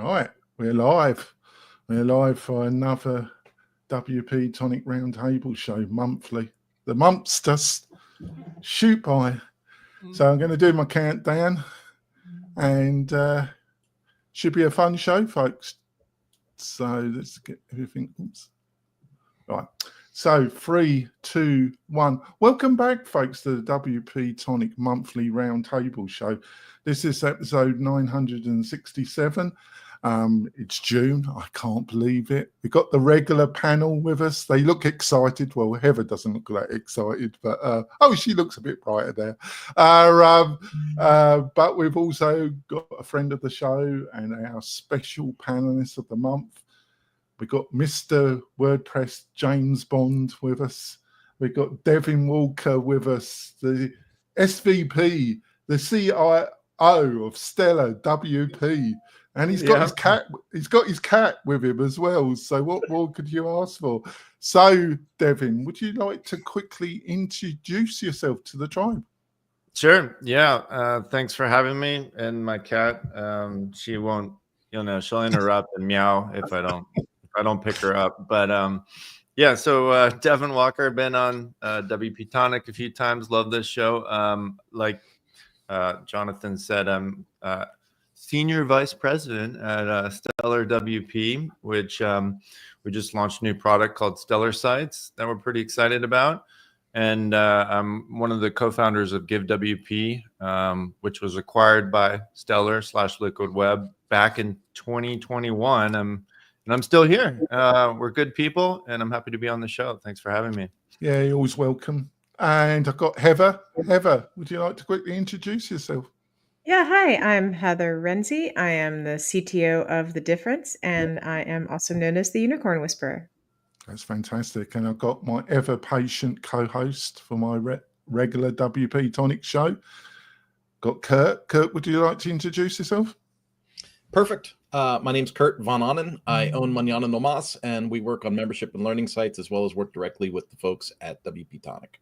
Right, we're live. We're live for another WP-Tonic Roundtable show monthly. The months just shoot by. So I'm going to do my countdown, and should be a fun show, folks. So let's get everything. Oops. Right. So 3, 2, 1. Welcome back, folks, to the WP-Tonic Monthly Roundtable Show. This is episode 967. It's June. I can't believe it. We've got the regular panel with us. They look excited. Well, Heather doesn't look that excited, but oh, she looks a bit brighter there. But we've also got a friend of the show and our special panelist of the month. We've got Mr. WordPress James Bond with us. We've got Devin Walker with us, the SVP, the CIO of Stellar WP, and he's got his cat. He's got his cat with him as well. So what more could you ask for? So, Devin, would you like to quickly introduce yourself to the tribe? Sure. Yeah. Thanks for having me. And my cat, she won't. She'll interrupt and meow if I don't pick her up. But yeah, so Devin Walker, been on WP-Tonic a few times. Love this show. Like Jonathan said, I'm Senior Vice President at Stellar WP, which we just launched a new product called Stellar Sites that we're pretty excited about. And I'm one of the co-founders of GiveWP, which was acquired by Stellar/Liquid Web back in 2021. And I'm still here. We're good people, and I'm happy to be on the show. Thanks for having me. Yeah, you're always welcome. And I've got Heather. Heather, would you like to quickly introduce yourself? Yeah, hi, I'm Heather Renzi. I am the CTO of The Difference, and I am also known as the Unicorn Whisperer. That's fantastic. And I've got my ever-patient co-host for my regular WP-Tonic show. Got Kurt. Kurt, would you like to introduce yourself? Perfect. My name's Kurt Von Onen. I own Mañana No Mas, and we work on membership and learning sites as well as work directly with the folks at WP-Tonic.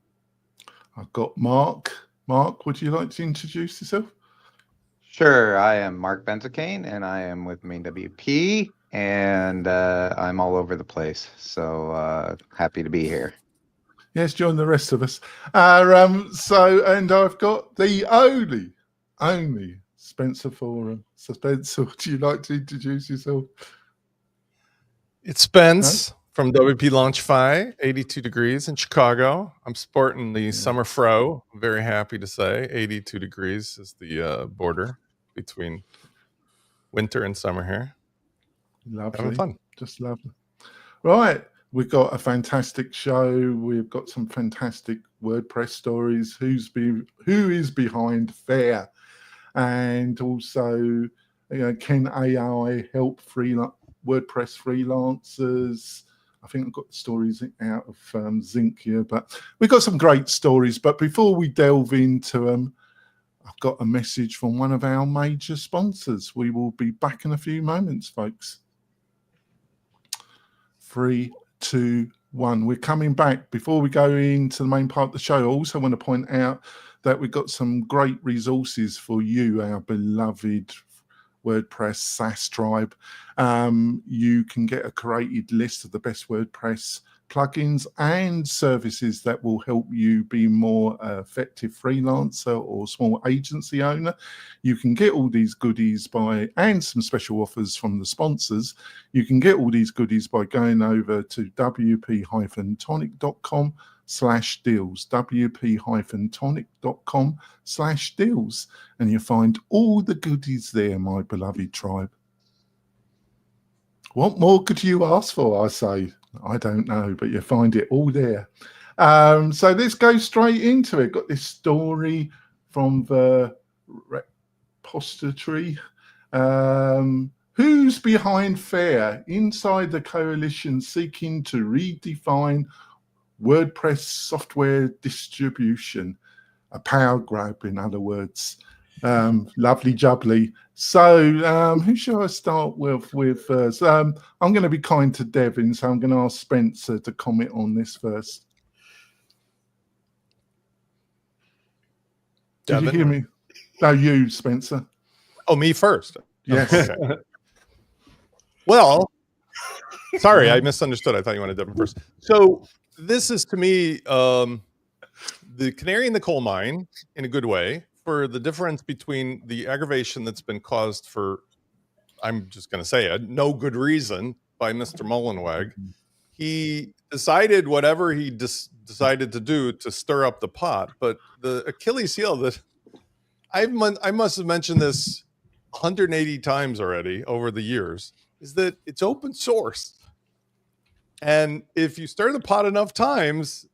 I've got Mark. Mark, would you like to introduce yourself? Sure. I am Mark Benzicane, and I am with Main WP, and I'm all over the place. So happy to be here. Yes, join the rest of us. And I've got the only Spencer Forum. So Spencer, would you like to introduce yourself? It's Spence from WP Launchify, 82 degrees in Chicago. I'm sporting the summer fro. I'm very happy to say 82 degrees is the border between winter and summer here. Lovely. Having fun. Just lovely. Right. We've got a fantastic show. We've got some fantastic WordPress stories. Who is behind Fair? And also, can AI help WordPress freelancers? I think I've got the stories out of Zinc here, but we've got some great stories. But before we delve into them, I've got a message from one of our major sponsors. We will be back in a few moments, folks. 3, 2, 1. We're coming back. Before we go into the main part of the show, I also want to point out that we've got some great resources for you, our beloved WordPress SaaS tribe. You can get a curated list of the best WordPress plugins and services that will help you be more effective freelancer or small agency owner. You can get all these goodies and some special offers from the sponsors. You can get all these goodies by going over to wp-tonic.com/deals, wp-tonic.com/deals, and you'll find all the goodies there, my beloved tribe. What more could you ask for, I say? I don't know, but you find it all there. So let's go straight into it. Got this story from the repository. Who's behind Fair? Inside the coalition seeking to redefine WordPress software distribution. A power grab, in other words. Lovely jubbly. So who shall I start with first? I'm going to be kind to Devin, so I'm going to ask Spencer to comment on this first. Devin? Did you hear me? No, you, Spencer. Oh, me first. Yes. Okay. Well, sorry, I misunderstood. I thought you wanted Devin first. So this is to me the canary in the coal mine in a good way for the difference between the aggravation that's been caused for, I'm just going to say it, no good reason by Mr. Mullenweg. He decided whatever he decided to do to stir up the pot, but the Achilles heel that I must have mentioned this 180 times already over the years is that it's open source. And if you stir the pot enough times,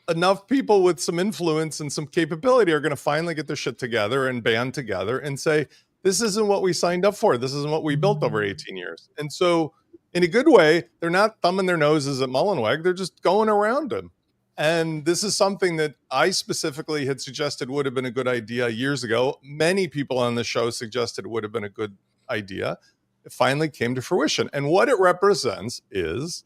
enough people with some influence and some capability are going to finally get their shit together and band together and say, this isn't what we signed up for. This isn't what we built over 18 years. And so in a good way, they're not thumbing their noses at Mullenweg. They're just going around him. And this is something that I specifically had suggested would have been a good idea years ago. Many people on the show suggested it would have been a good idea. It finally came to fruition. And what it represents is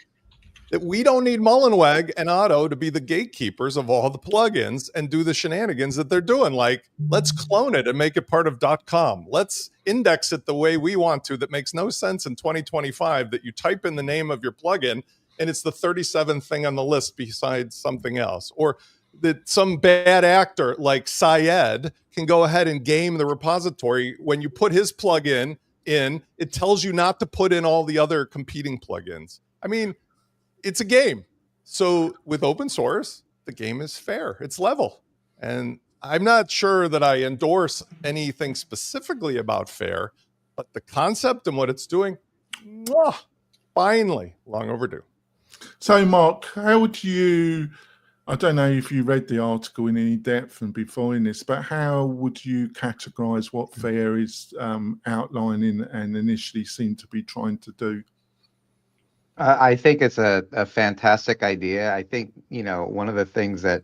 that we don't need Mullenweg and Otto to be the gatekeepers of all the plugins and do the shenanigans that they're doing. Like, let's clone it and make it part of .com. Let's index it the way we want to. That makes no sense in 2025 that you type in the name of your plugin and it's the 37th thing on the list besides something else. Or that some bad actor like Syed can go ahead and game the repository. When you put his plugin in, it tells you not to put in all the other competing plugins. I mean, it's a game. So with open source, the game is fair. It's level. And I'm not sure that I endorse anything specifically about fair, but the concept and what it's doing, finally, long overdue. So, Mark, how would you, I don't know if you read the article in any depth and before in this, but how would you categorize what FAIR is outlining and initially seemed to be trying to do? I think it's a fantastic idea. I think, one of the things that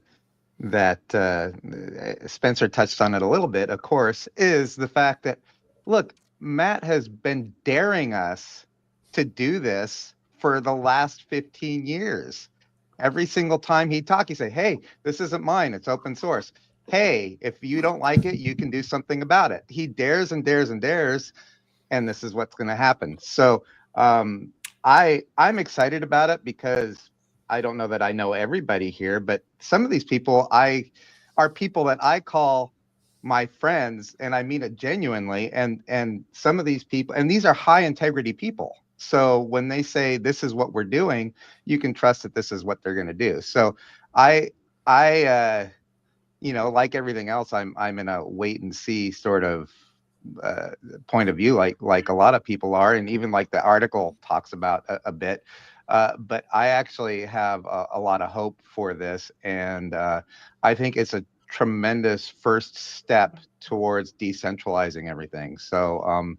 Spencer touched on it a little bit, of course, is the fact that, look, Matt has been daring us to do this for the last 15 years. Every single time he talks, he say, hey, this isn't mine. It's open source. Hey, if you don't like it, you can do something about it. He dares and dares and dares, and this is what's going to happen. So, I'm excited about it because I don't know that I know everybody here, but some of these people are people that I call my friends, and I mean it genuinely. And some of these people, and these are high integrity people. So when they say this is what we're doing, you can trust that this is what they're going to do. So I like everything else, I'm in a wait and see sort of point of view, like a lot of people are, and even like the article talks about a bit. But I actually have a lot of hope for this, and I think it's a tremendous first step towards decentralizing everything. So,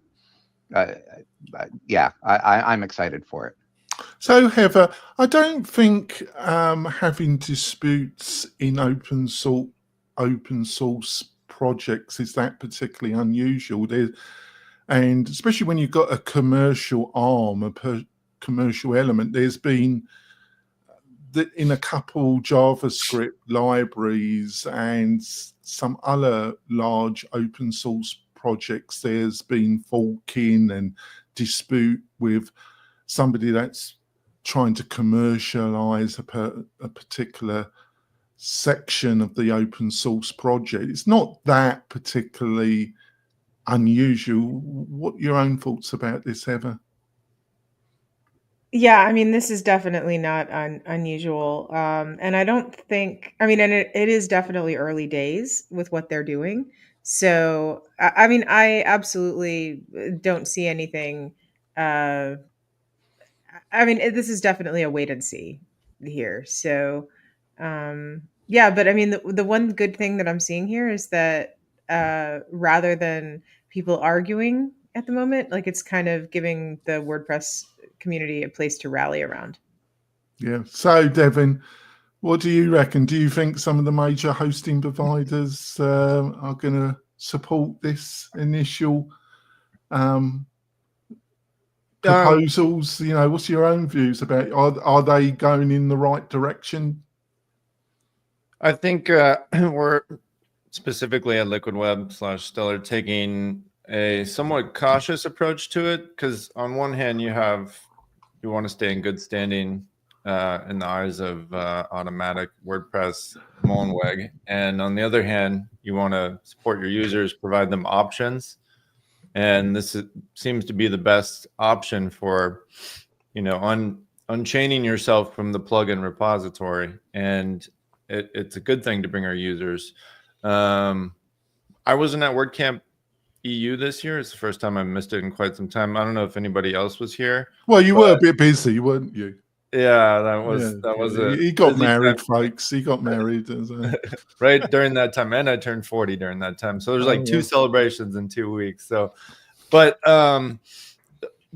yeah, I'm excited for it. So, Heather, I don't think having disputes in open source projects is that particularly unusual. And especially when you've got a commercial arm, commercial element, there's been in a couple JavaScript libraries and some other large open source projects, there's been forking and dispute with somebody that's trying to commercialize a particular section of the open source project. It's not that particularly unusual. What are your own thoughts about this, Heather? Yeah, I mean, this is definitely not unusual. And I don't think, I mean, and it is definitely early days with what they're doing. So, I mean, I absolutely don't see anything. I mean, this is definitely a wait and see here. So, yeah, but I mean, the one good thing that I'm seeing here is that rather than people arguing at the moment, like it's kind of giving the WordPress community a place to rally around. Yeah. So, Devin, what do you reckon? Do you think some of the major hosting providers are going to support this initial proposals? What's your own views about? Are they going in the right direction? I think we're specifically at Liquid Web / Stellar taking a somewhat cautious approach to it, because on one hand you want to stay in good standing in the eyes of automatic WordPress Moonweg, and on the other hand you want to support your users, provide them options, and seems to be the best option for unchaining yourself from the plugin repository, and it's a good thing to bring our users. I wasn't at WordCamp EU this year. It's the first time I missed it in quite some time. I don't know if anybody else was here. Well, you were a bit busy, weren't you? Yeah, that was He got busy married, time. folks. He got married. Right during that time, and I turned 40 during that time. So there's like two celebrations in 2 weeks. So, but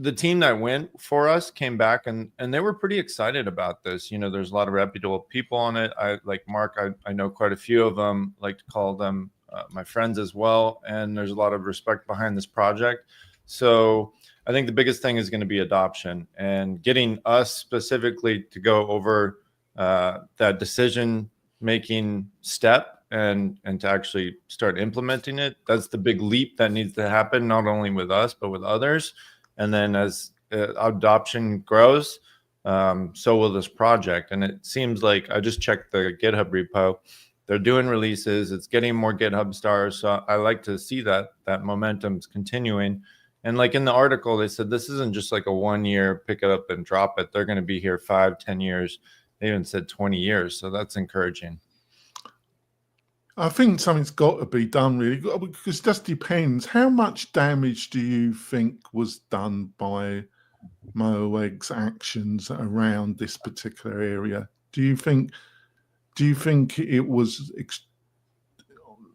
the team that went for us came back and they were pretty excited about this. There's a lot of reputable people on it. I like Mark. I know quite a few of them. Like to call them my friends as well. And there's a lot of respect behind this project. So I think the biggest thing is going to be adoption and getting us specifically to go over that decision-making step and to actually start implementing it. That's the big leap that needs to happen, not only with us, but with others. And then as adoption grows, so will this project. And it seems like I just checked the GitHub repo. They're doing releases. It's getting more GitHub stars. So I like to see that momentum's continuing. And like in the article, they said this isn't just like a 1 year pick it up and drop it. They're going to be here 5, 10 years. They even said 20 years. So that's encouraging. I think something's got to be done, really, because it just depends. How much damage do you think was done by Moeg's actions around this particular area? Do you think it was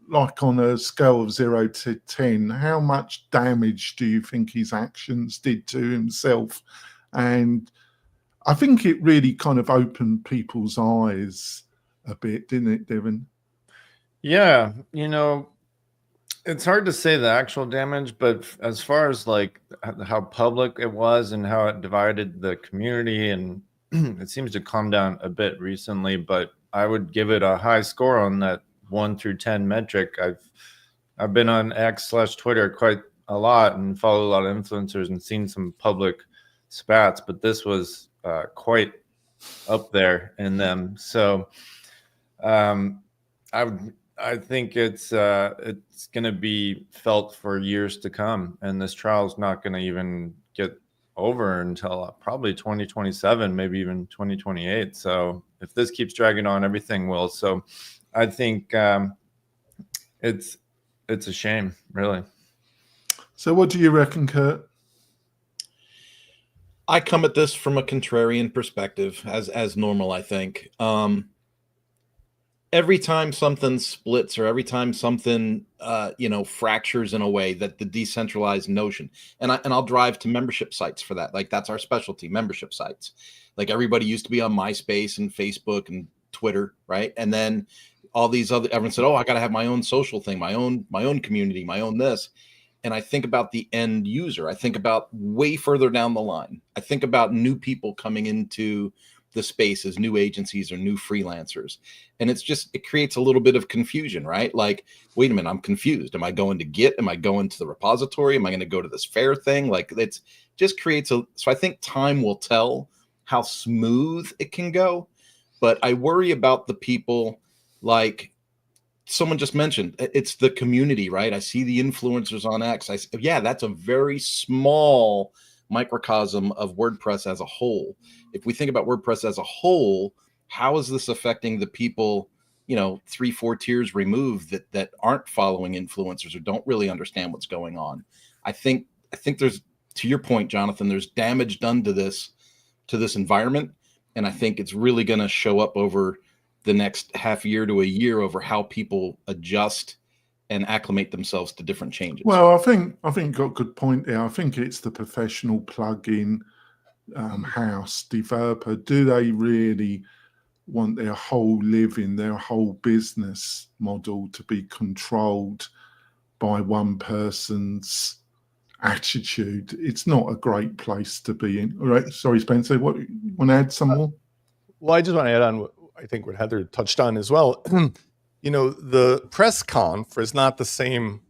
like on a scale of 0 to 10? How much damage do you think his actions did to himself? And I think it really kind of opened people's eyes a bit, didn't it, Devin? Yeah, it's hard to say the actual damage, but as far as like how public it was and how it divided the community, and it seems to calm down a bit recently, but I would give it a high score on that 1 through 10 metric. I've been on X/Twitter quite a lot and followed a lot of influencers and seen some public spats, but this was quite up there in them. So I think it's going to be felt for years to come, and this trial is not going to even get over until probably 2027, maybe even 2028. So if this keeps dragging on, everything will. So I think it's a shame, really. So what do you reckon, Kurt? I come at this from a contrarian perspective, as normal, I think. Every time something splits or every time something fractures in a way, that the decentralized notion, and I'll drive to membership sites for that. Like that's our specialty, membership sites. Like everybody used to be on MySpace and Facebook and Twitter, right? And then all these everyone said, oh, I got to have my own social thing, my own community, my own this. And I think about the end user. I think about way further down the line. I think about new people coming into the space as new agencies or new freelancers. And it creates a little bit of confusion, right? Like, wait a minute, I'm confused. Am I going to Git? Am I going to the repository? Am I going to go to this fair thing? Like it's just creates so I think time will tell how smooth it can go. But I worry about the people, like someone just mentioned, it's the community, right? I see the influencers on X. Yeah, that's a very small microcosm of WordPress as a whole. If we think about WordPress as a whole, how is this affecting the people, 3-4 tiers removed that aren't following influencers or don't really understand what's going on? I think there's, to your point, Jonathan, there's damage done to this environment. And I think it's really going to show up over the next half year to a year over how people adjust and acclimate themselves to different changes. Well, I think you got a good point there. I think it's the professional plugin house developer. Do they really want their whole living, their whole business model to be controlled by one person's attitude? It's not a great place to be in. All right. Sorry, Spencer, what, you want to add some more? Well, I just want to add on what I think what Heather touched on as well. The press conf is not the same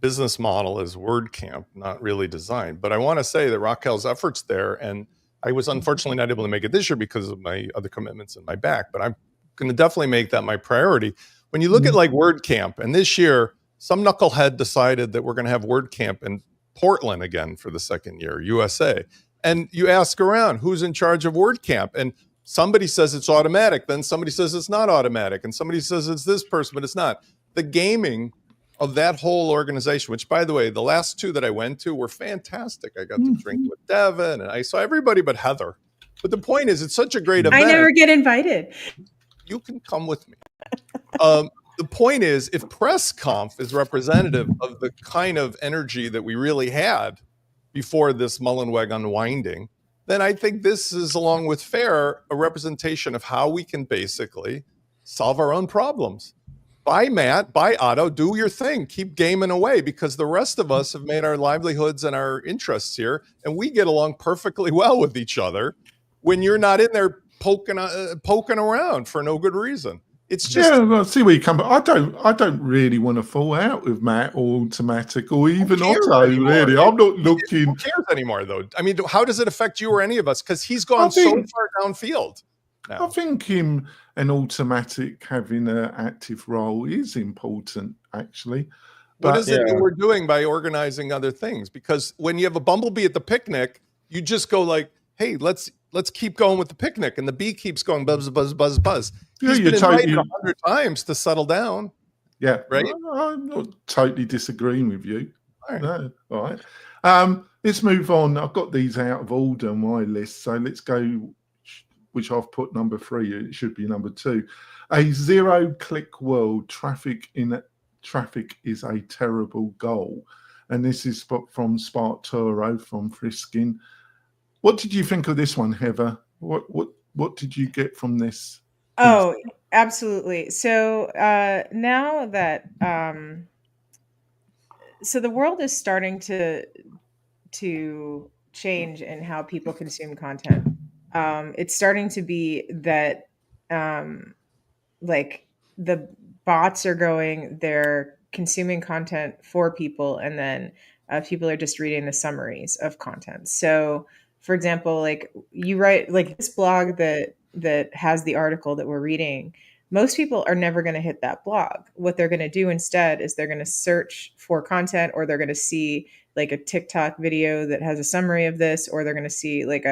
business model is WordCamp, not really design. But I want to say that Raquel's efforts there, and I was unfortunately not able to make it this year because of my other commitments in my back, but I'm going to definitely make that my priority. When you look at like WordCamp, and this year, some knucklehead decided that we're going to have WordCamp in Portland again for the second year, USA. And you ask around, who's in charge of WordCamp? And somebody says it's automatic. Then somebody says it's not automatic. And somebody says it's this person, but it's not. The gaming of that whole organization, which, by the way, the last two that I went to were fantastic. I got to drink with Devin, and I saw everybody but Heather. But the point is, it's such a great event. I never get invited. You can come with me. The point is, if PressConf is representative of the kind of energy that we really had before this Mullenweg unwinding, then I think this is, along with FAIR, a representation of how we can basically solve our own problems. Bye, Matt. Bye, Otto. Do your thing. Keep gaming away, because the rest of us have made our livelihoods and our interests here, and we get along perfectly well with each other when you're not in there poking around for no good reason. It's just, yeah, I see where you come. But I don't really want to fall out with Matt or Automatic or even Otto. Anymore? Really, I'm not looking. Who cares anymore, though? I mean, how does it affect you or any of us? Because he's gone so far downfield now. I think him and Automatic having an active role is important, actually. What is it that we're doing by organizing other things? Because when you have a bumblebee at the picnic, you just go like, "Hey, let's keep going with the picnic," and the bee keeps going buzz, buzz, buzz, buzz. He's been invited 100 times to settle down. Yeah, right. I'm not totally disagreeing with you. All right. No, all right. Let's move on. I've got these out of order on my list, so let's go. Which I've put number 3. It should be number 2. A zero-click world. Traffic is a terrible goal, and this is from Sparturo from Friskin. What did you think of this one, Heather? What did you get from this? Oh, absolutely. So now that so the world is starting to change in how people consume content. It's starting to be that like the bots are going, they're consuming content for people, and then people are just reading the summaries of content. So, for example, like you write like this blog that has the article that we're reading. Most people are never going to hit that blog. What they're going to do instead is they're going to search for content, or they're going to see like a TikTok video that has a summary of this, or they're going to see like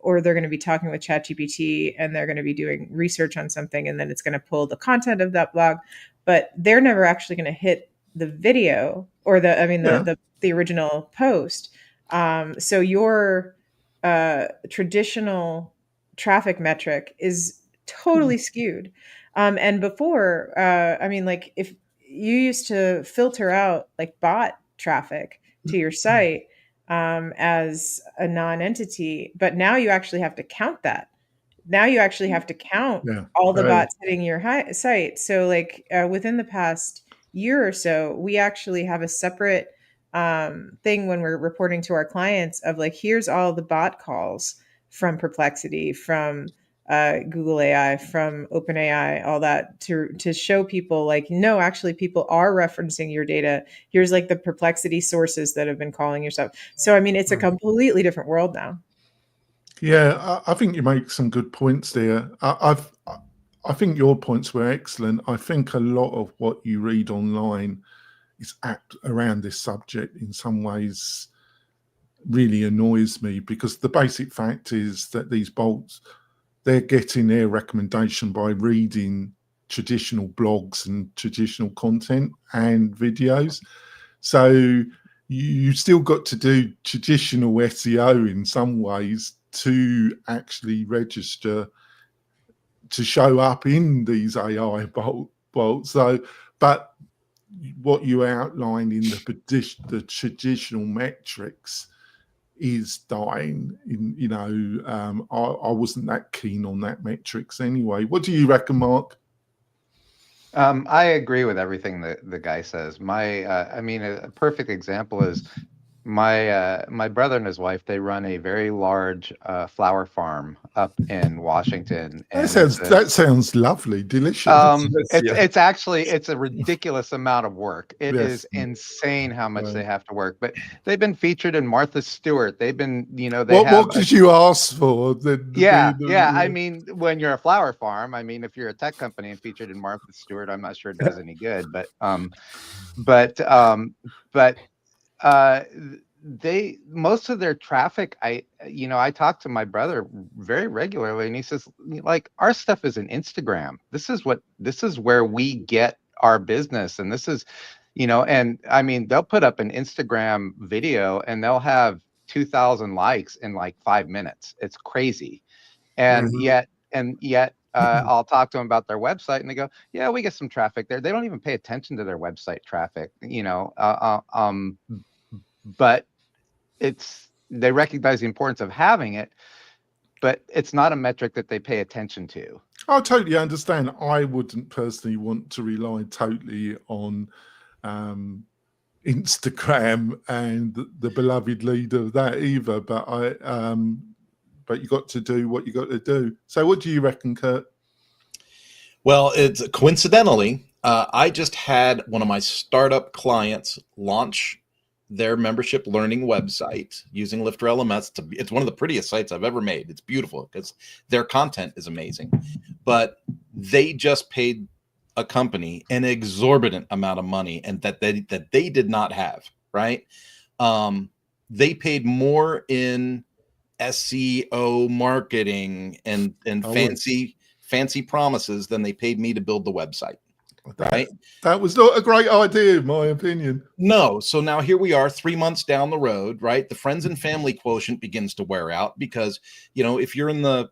or they're going to be talking with ChatGPT and they're going to be doing research on something, and then it's going to pull the content of that blog, but they're never actually going to hit the video or the original post. So your traditional traffic metric is totally skewed. And before, like if you used to filter out like bot traffic to your site as a non-entity, but now you actually have to count that. Now you actually have to count all the bots hitting your site. So like within the past year or so, we actually have a separate thing when we're reporting to our clients of like, here's all the bot calls from Perplexity, from Google AI, from OpenAI, all that to show people like, no, actually people are referencing your data. Here's like the Perplexity sources that have been calling your stuff. So, I mean, it's a completely different world now. Yeah, I think you make some good points there. I think your points were excellent. I think a lot of what you read online is apt around this subject in some ways really annoys me, because the basic fact is that these bots, they're getting their recommendation by reading traditional blogs and traditional content and videos. So you still got to do traditional SEO in some ways to actually register to show up in these AI bots. So, but what you outlined in the traditional metrics is dying. I wasn't that keen on that metrics anyway. What do you reckon, Mark? I agree with everything that the guy says. A perfect example is My brother and his wife, they run a very large flower farm up in Washington, and That sounds lovely, delicious. Yeah. it's a ridiculous amount of work. It Yes. is insane how much Right. they have to work. But they've been featured in Martha Stewart. They've been, What did you ask for? Yeah. I mean, when you're a flower farm, I mean, if you're a tech company and featured in Martha Stewart, I'm not sure it does any good. But uh they most of their traffic, I talk to my brother very regularly, and he says, like, our stuff is in Instagram. This is where we get our business, and this is, and I mean, they'll put up an Instagram video and they'll have 2,000 likes in like 5 minutes. It's crazy. And yet I'll talk to them about their website, and they go, yeah, we get some traffic there. They don't even pay attention to their website traffic, but they recognize the importance of having it, but it's not a metric that they pay attention to. I totally understand. I wouldn't personally want to rely totally on Instagram and the beloved leader of that either. But but you got to do what you got to do. So what do you reckon, Kurt? Well, it's coincidentally, I just had one of my startup clients launch their membership learning website using Lifter LMS. It's one of the prettiest sites I've ever made. It's beautiful because their content is amazing, but they just paid a company an exorbitant amount of money, and that they did not have, right? They paid more in SEO marketing and fancy promises than they paid me to build the website. Right. That was not a great idea, in my opinion. No. So now here we are 3 months down the road, right? The friends and family quotient begins to wear out because, if you're in the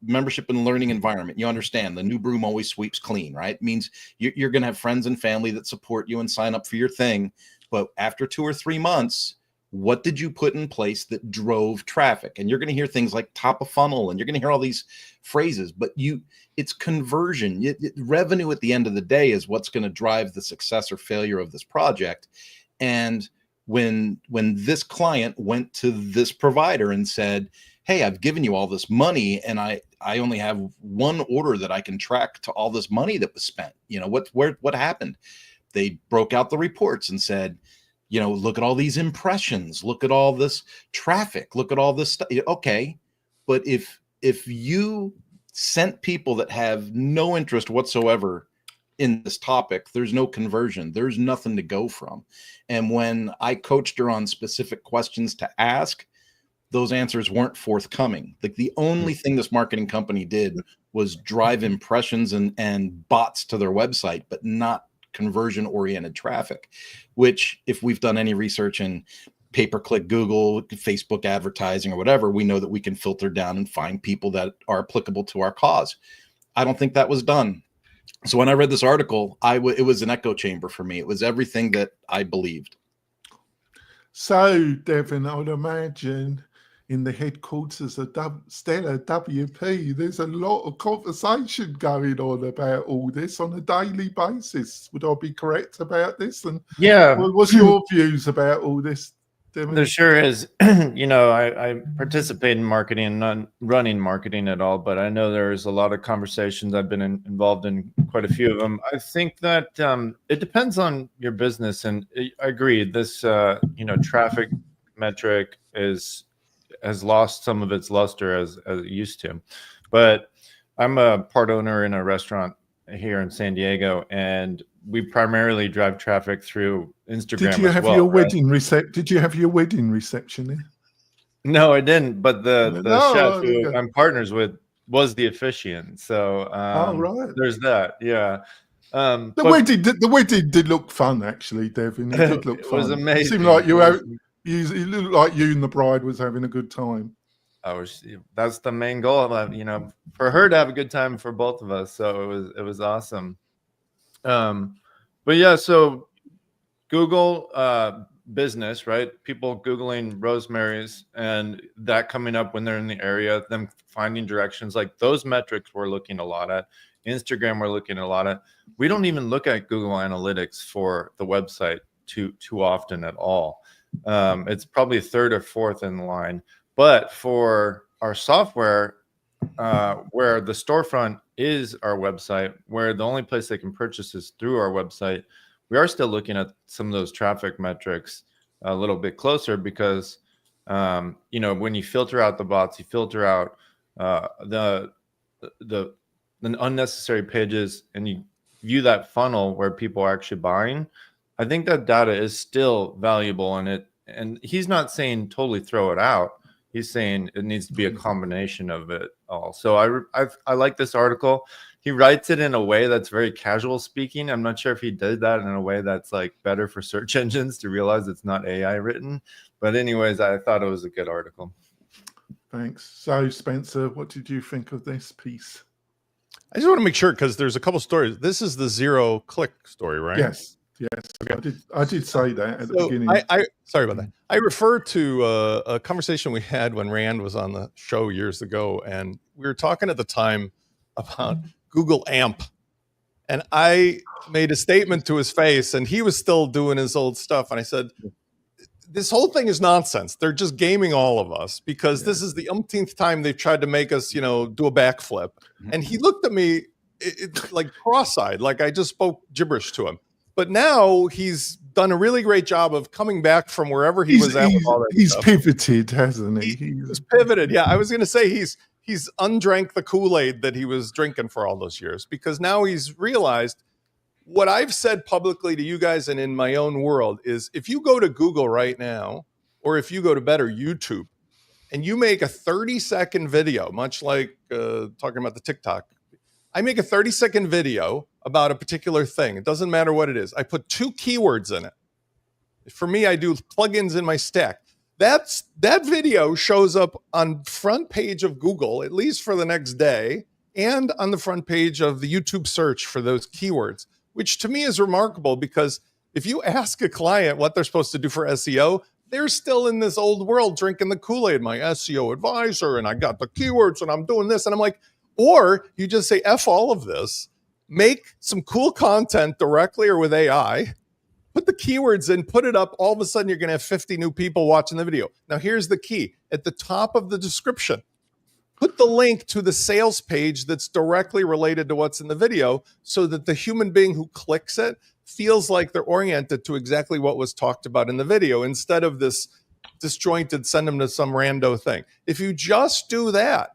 membership and learning environment, you understand the new broom always sweeps clean, right? It means you're going to have friends and family that support you and sign up for your thing. But after 2 or 3 months, what did you put in place that drove traffic? And you're going to hear things like top of funnel, and you're going to hear all these phrases, but it's conversion. Revenue at the end of the day is what's going to drive the success or failure of this project. And when this client went to this provider and said, hey, I've given you all this money, and I only have one order that I can track to all this money that was spent. What happened? They broke out the reports and said, look at all these impressions, look at all this traffic, look at all this stuff. Okay, but if you sent people that have no interest whatsoever in this topic, there's no conversion, there's nothing to go from. And when I coached her on specific questions to ask, those answers weren't forthcoming. Like, the only thing this marketing company did was drive impressions and bots to their website, but not conversion oriented traffic, which, if we've done any research in pay-per-click Google, Facebook advertising, or whatever, we know that we can filter down and find people that are applicable to our cause. I don't think that was done. So when I read this article, it was an echo chamber for me. It was everything that I believed. So, Devin, I would imagine in the headquarters of Stellar WP, there's a lot of conversation going on about all this on a daily basis. Would I be correct about this? And yeah, what's your views about all this, Devin? There sure is. I participate in marketing, not running marketing at all, but I know there's a lot of conversations. I've been involved in quite a few of them. I think that it depends on your business, and I agree. This traffic metric has lost some of its luster as it used to. But I'm a part owner in a restaurant here in San Diego, and we primarily drive traffic through Instagram. Did you have your wedding reception? Did you have your wedding reception there? No, I didn't. But the chef who I'm partners with was the officiant. So right. There's that. Yeah. The wedding did look fun, actually, Devin. It did look fun. It was amazing. It seemed like it looked like you and the bride was having a good time. That's the main goal, for her to have a good time for both of us. So it was awesome. But yeah, so Google business, right? People Googling Rosemary's and that coming up when they're in the area, them finding directions, like those metrics we're looking a lot at. Instagram we're looking a lot at. We don't even look at Google Analytics for the website too often at all. It's probably third or fourth in line. But for our software, where the storefront is our website, where the only place they can purchase is through our website, we are still looking at some of those traffic metrics a little bit closer because, when you filter out the bots, you filter out the unnecessary pages, and you view that funnel where people are actually buying. I think that data is still valuable, and he's not saying totally throw it out. He's saying it needs to be a combination of it all. So I like this article. He writes it in a way that's very casual speaking. I'm not sure if he did that in a way that's like better for search engines to realize it's not AI written. But anyways, I thought it was a good article. Thanks. So Spencer, what did you think of this piece? I just want to make sure, because there's a couple stories. This is the 0-click story, right? Yes. Okay. I did say that at the beginning. Sorry about that. I refer to a conversation we had when Rand was on the show years ago, and we were talking at the time about Google AMP, and I made a statement to his face, and he was still doing his old stuff, and I said, this whole thing is nonsense. They're just gaming all of us, because this is the umpteenth time they've tried to make us, do a backflip. And he looked at me like cross-eyed, like I just spoke gibberish to him. But now he's done a really great job of coming back from wherever he was at. He's pivoted, hasn't he? He's pivoted. Yeah, I was going to say he's undrank the Kool-Aid that he was drinking for all those years, because now he's realized what I've said publicly to you guys and in my own world is, if you go to Google right now, or if you go to better YouTube, and you make a 30-second video, much like talking about the TikTok, I make a 30-second video about a particular thing. It doesn't matter what it is. I put 2 keywords in it. For me, I do plugins in my stack. That video shows up on front page of Google, at least for the next day, and on the front page of the YouTube search for those keywords, which to me is remarkable, because if you ask a client what they're supposed to do for SEO, they're still in this old world drinking the Kool-Aid, my SEO advisor, and I got the keywords and I'm doing this. And I'm like, or you just say, F all of this, make some cool content directly or with AI, put the keywords in, put it up. All of a sudden, you're going to have 50 new people watching the video. Now, here's the key. At the top of the description, put the link to the sales page that's directly related to what's in the video, so that the human being who clicks it feels like they're oriented to exactly what was talked about in the video, instead of this disjointed, send them to some rando thing. If you just do that,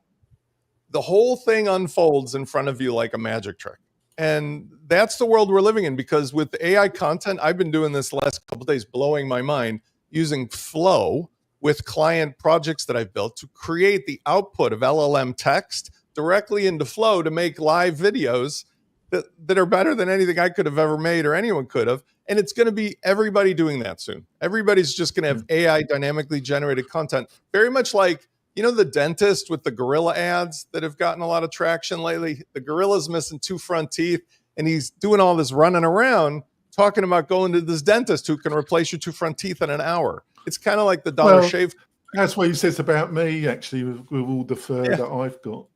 the whole thing unfolds in front of you like a magic trick. And that's the world we're living in, because with AI content, I've been doing this the last couple of days, blowing my mind, using Flow with client projects that I've built to create the output of LLM text directly into Flow to make live videos that are better than anything I could have ever made or anyone could have. And it's going to be everybody doing that soon. Everybody's just going to have AI dynamically generated content, very much like, the dentist with the gorilla ads that have gotten a lot of traction lately. The gorilla's missing 2 front teeth, and he's doing all this running around talking about going to this dentist who can replace your 2 front teeth in an hour. It's kind of like the Dollar Shave. That's what he says about me, actually, with all the fur that I've got.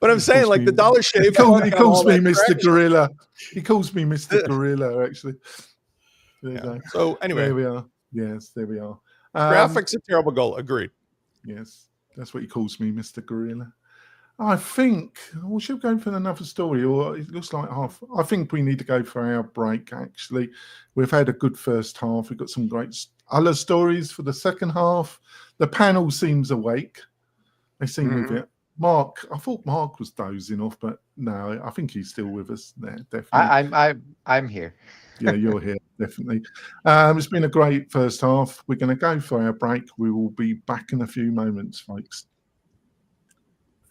But I'm saying, like, the Dollar Shave. He calls me Mr. Gorilla. He calls me Mr. Gorilla, actually. There you go. So anyway. There we are. Yes, there we are. Graphics a terrible goal. Agreed. Yes. That's what he calls me, Mr. Gorilla. I think we should go for another story, or it looks like half. I think we need to go for our break, actually. We've had a good first half. We've got some great other stories for the second half. The panel seems awake. They seem with it. Mark, I thought Mark was dozing off, but no, I think he's still with us there, definitely. I'm here. Yeah, you're here, definitely. It's been a great first half. We're going to go for our break. We will be back in a few moments, folks.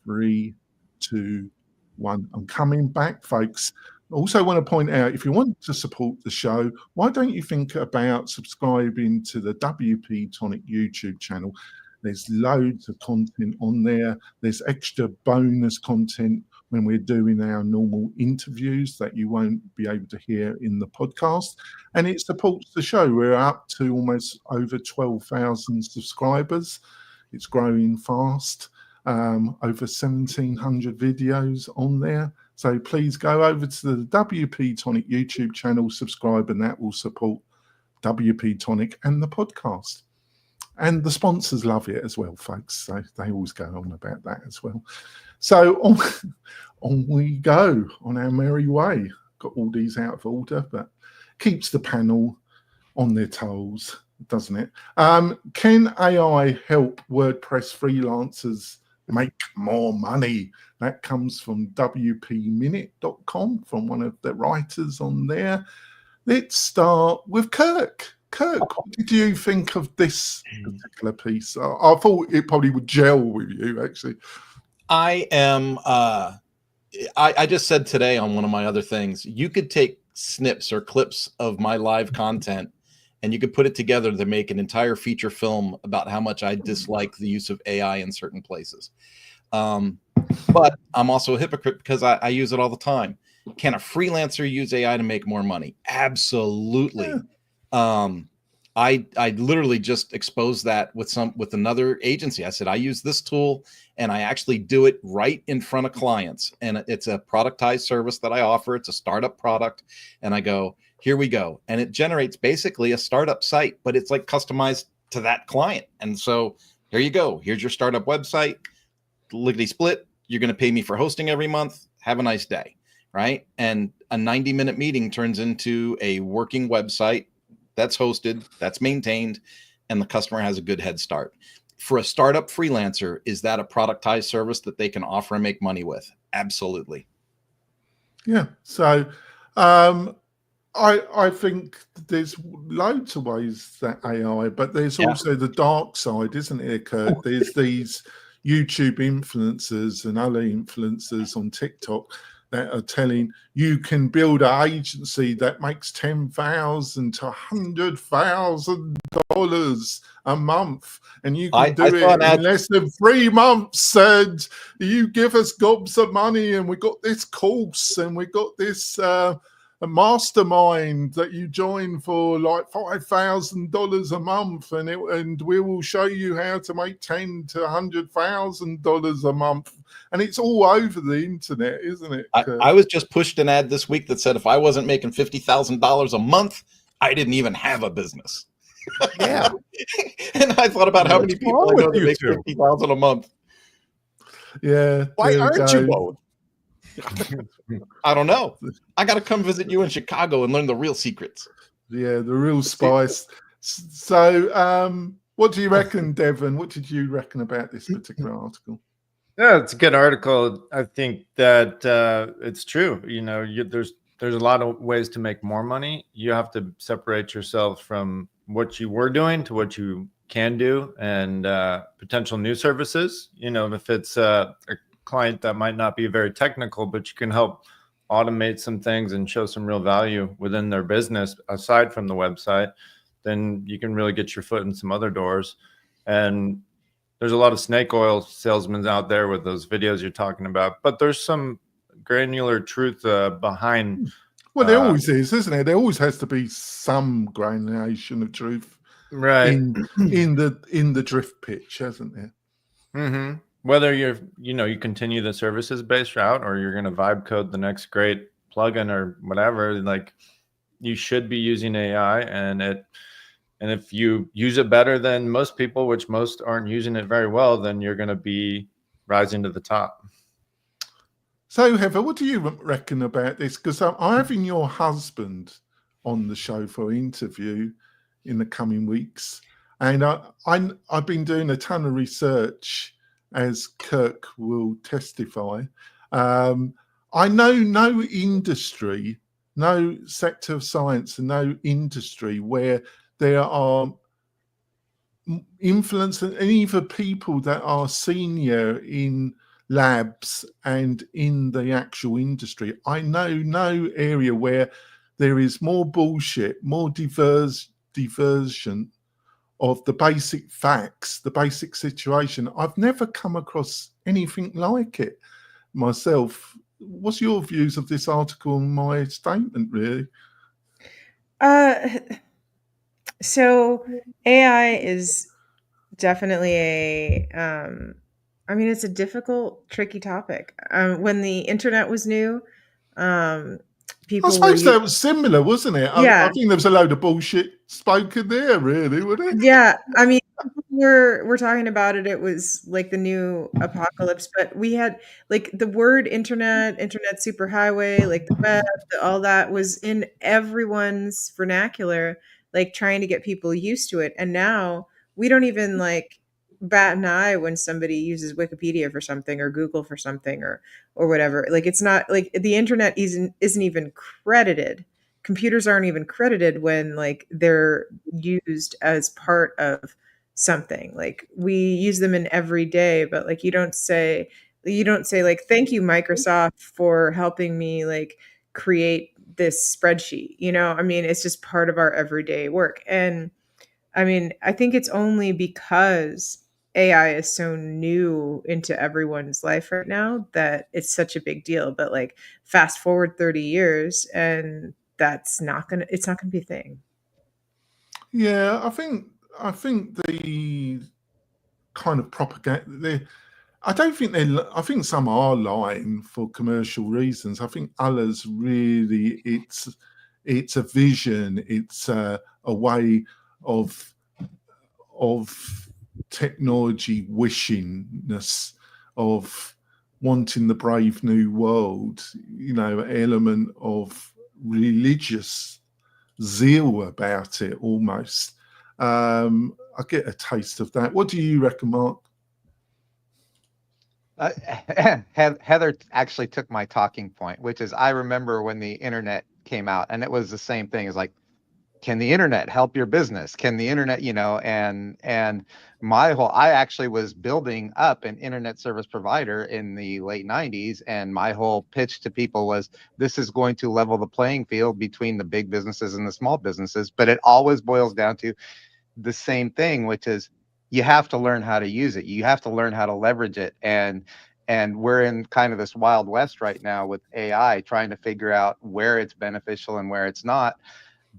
3, 2, 1. I'm coming back, folks. I also want to point out, if you want to support the show, why don't you think about subscribing to the WP-Tonic YouTube channel? There's loads of content on there. There's extra bonus content when we're doing our normal interviews that you won't be able to hear in the podcast. And it supports the show. We're up to almost over 12,000 subscribers. It's growing fast. Over 1,700 videos on there. So please go over to the WP-Tonic YouTube channel, subscribe, and that will support WP-Tonic and the podcast. And the sponsors love it as well, folks. So they always go on about that as well. So on we go on our merry way. Got all these out of order, but keeps the panel on their toes, doesn't it? Can AI help WordPress freelancers make more money? That comes from WPminute.com, from one of the writers on there. Let's start with Kirk. Kirk, what did you think of this particular piece? I thought it probably would gel with you, actually. I am, I just said today on one of my other things, you could take snips or clips of my live content and you could put it together to make an entire feature film about how much I dislike the use of AI in certain places. But I'm also a hypocrite because I use it all the time. Can a freelancer use AI to make more money? Absolutely. I literally just exposed that with another agency. I said, I use this tool and I actually do it right in front of clients. And it's a productized service that I offer. It's a startup product. And I go, here we go. And it generates basically a startup site, but it's like customized to that client. And so here you go. Here's your startup website. Lickety split. You're going to pay me for hosting every month. Have a nice day. Right. And a 90-minute meeting turns into a working website that's hosted, that's maintained, and the customer has a good head start. For a startup freelancer, is that a productized service that they can offer and make money with? Absolutely. Yeah. So I think there's loads of ways that AI, but there's also the dark side, isn't it, Kurt? There's these YouTube influencers and other influencers on TikTok that are telling you can build an agency that makes $10,000 to $100,000 a month, and you can do it in less than 3 months. And you give us gobs of money, and we got this course, and we got this a mastermind that you join for like $5,000 a month, and we will show you how to make $10,000 to $100,000 a month. And it's all over the internet, isn't it? I was just pushed an ad this week that said if I wasn't making $50,000 a month, I didn't even have a business. Yeah. And I thought about how many people I know that make $50,000 a month. Yeah. Why aren't you both? I don't know. I got to come visit you in Chicago and learn the real secrets. Yeah, the real spice. So what do you reckon, Devon? What did you reckon about this particular article? Yeah, it's a good article. I think that it's true. You know, there's a lot of ways to make more money. You have to separate yourself from what you were doing to what you can do, and potential new services. You know, if it's a client that might not be very technical, but you can help automate some things and show some real value within their business aside from the website, then you can really get your foot in some other doors. And there's a lot of snake oil salesmen out there with those videos you're talking about, but there's some granular truth behind. Well, there always is, isn't there? There always has to be some granulation of truth, right, in the drift pitch, hasn't there? Mm-hmm. Whether you continue the services based route or you're going to vibe code the next great plugin or whatever, like you should be using AI, and if you use it better than most people, which most aren't using it very well, then you're going to be rising to the top. So, Heather, what do you reckon about this? Because I'm having your husband on the show for an interview in the coming weeks, and I've been doing a ton of research, as Kirk will testify. I know no industry, no sector of science, and no industry where there are influencers and even people that are senior in labs and in the actual industry. I know no area where there is more bullshit, more diversion of the basic facts, the basic situation. I've never come across anything like it myself. What's your views of this article and my statement, really? So AI is definitely it's a difficult, tricky topic. When the internet was new, people suppose that was similar, wasn't it? I Yeah. think there was a load of bullshit spoken there, really, wasn't it? Yeah, I mean, we're talking about it. It was like the new apocalypse, but we had like the word internet superhighway, like the web, all that was in everyone's vernacular, like trying to get people used to it. And now we don't even like bat an eye when somebody uses Wikipedia for something or Google for something or whatever. Like it's not like the internet isn't even credited. Computers aren't even credited when like they're used as part of something. Like we use them in every day, but like you don't say like thank you Microsoft for helping me like create this spreadsheet. I mean, it's just part of our everyday work. And I mean, I think it's only because AI is so new into everyone's life right now that it's such a big deal. But like fast forward 30 years and it's not gonna be a thing. Yeah, I think the kind of propaganda. I don't think I think some are lying for commercial reasons. I think others really, it's a vision. It's a way of technology wishingness, of wanting the brave new world. Element of religious zeal about it almost. I get a taste of that. What do you reckon, Mark? Heather actually took my talking point, which is I remember when the internet came out, and it was the same thing. It's like, can the internet help your business? Can the internet, and I actually was building up an internet service provider in the late 90s, and my whole pitch to people was this is going to level the playing field between the big businesses and the small businesses. But it always boils down to the same thing, which is you have to learn how to use it. You have to learn how to leverage it. And we're in kind of this wild west right now with AI, trying to figure out where it's beneficial and where it's not.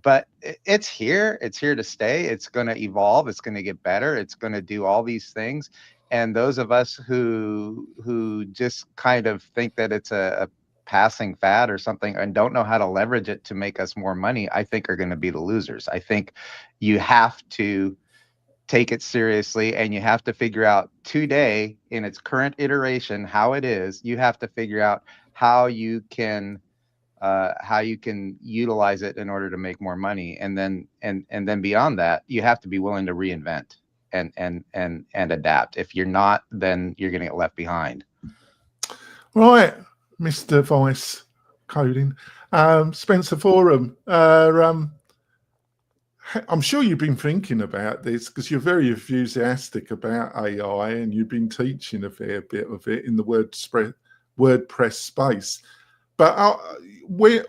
But it's here to stay. It's going to evolve. It's going to get better. It's going to do all these things. And those of us who just kind of think that it's a passing fad or something and don't know how to leverage it to make us more money, I think are going to be the losers. I think you have to take it seriously, and you have to figure out today in its current iteration how it is. You have to figure out how you can utilize it in order to make more money, and then beyond that, you have to be willing to reinvent and adapt. If you're not, then you're going to get left behind. Right, Mr. Vice Coding, Spencer Forum. I'm sure you've been thinking about this because you're very enthusiastic about AI, and you've been teaching a fair bit of it in the WordPress space. But where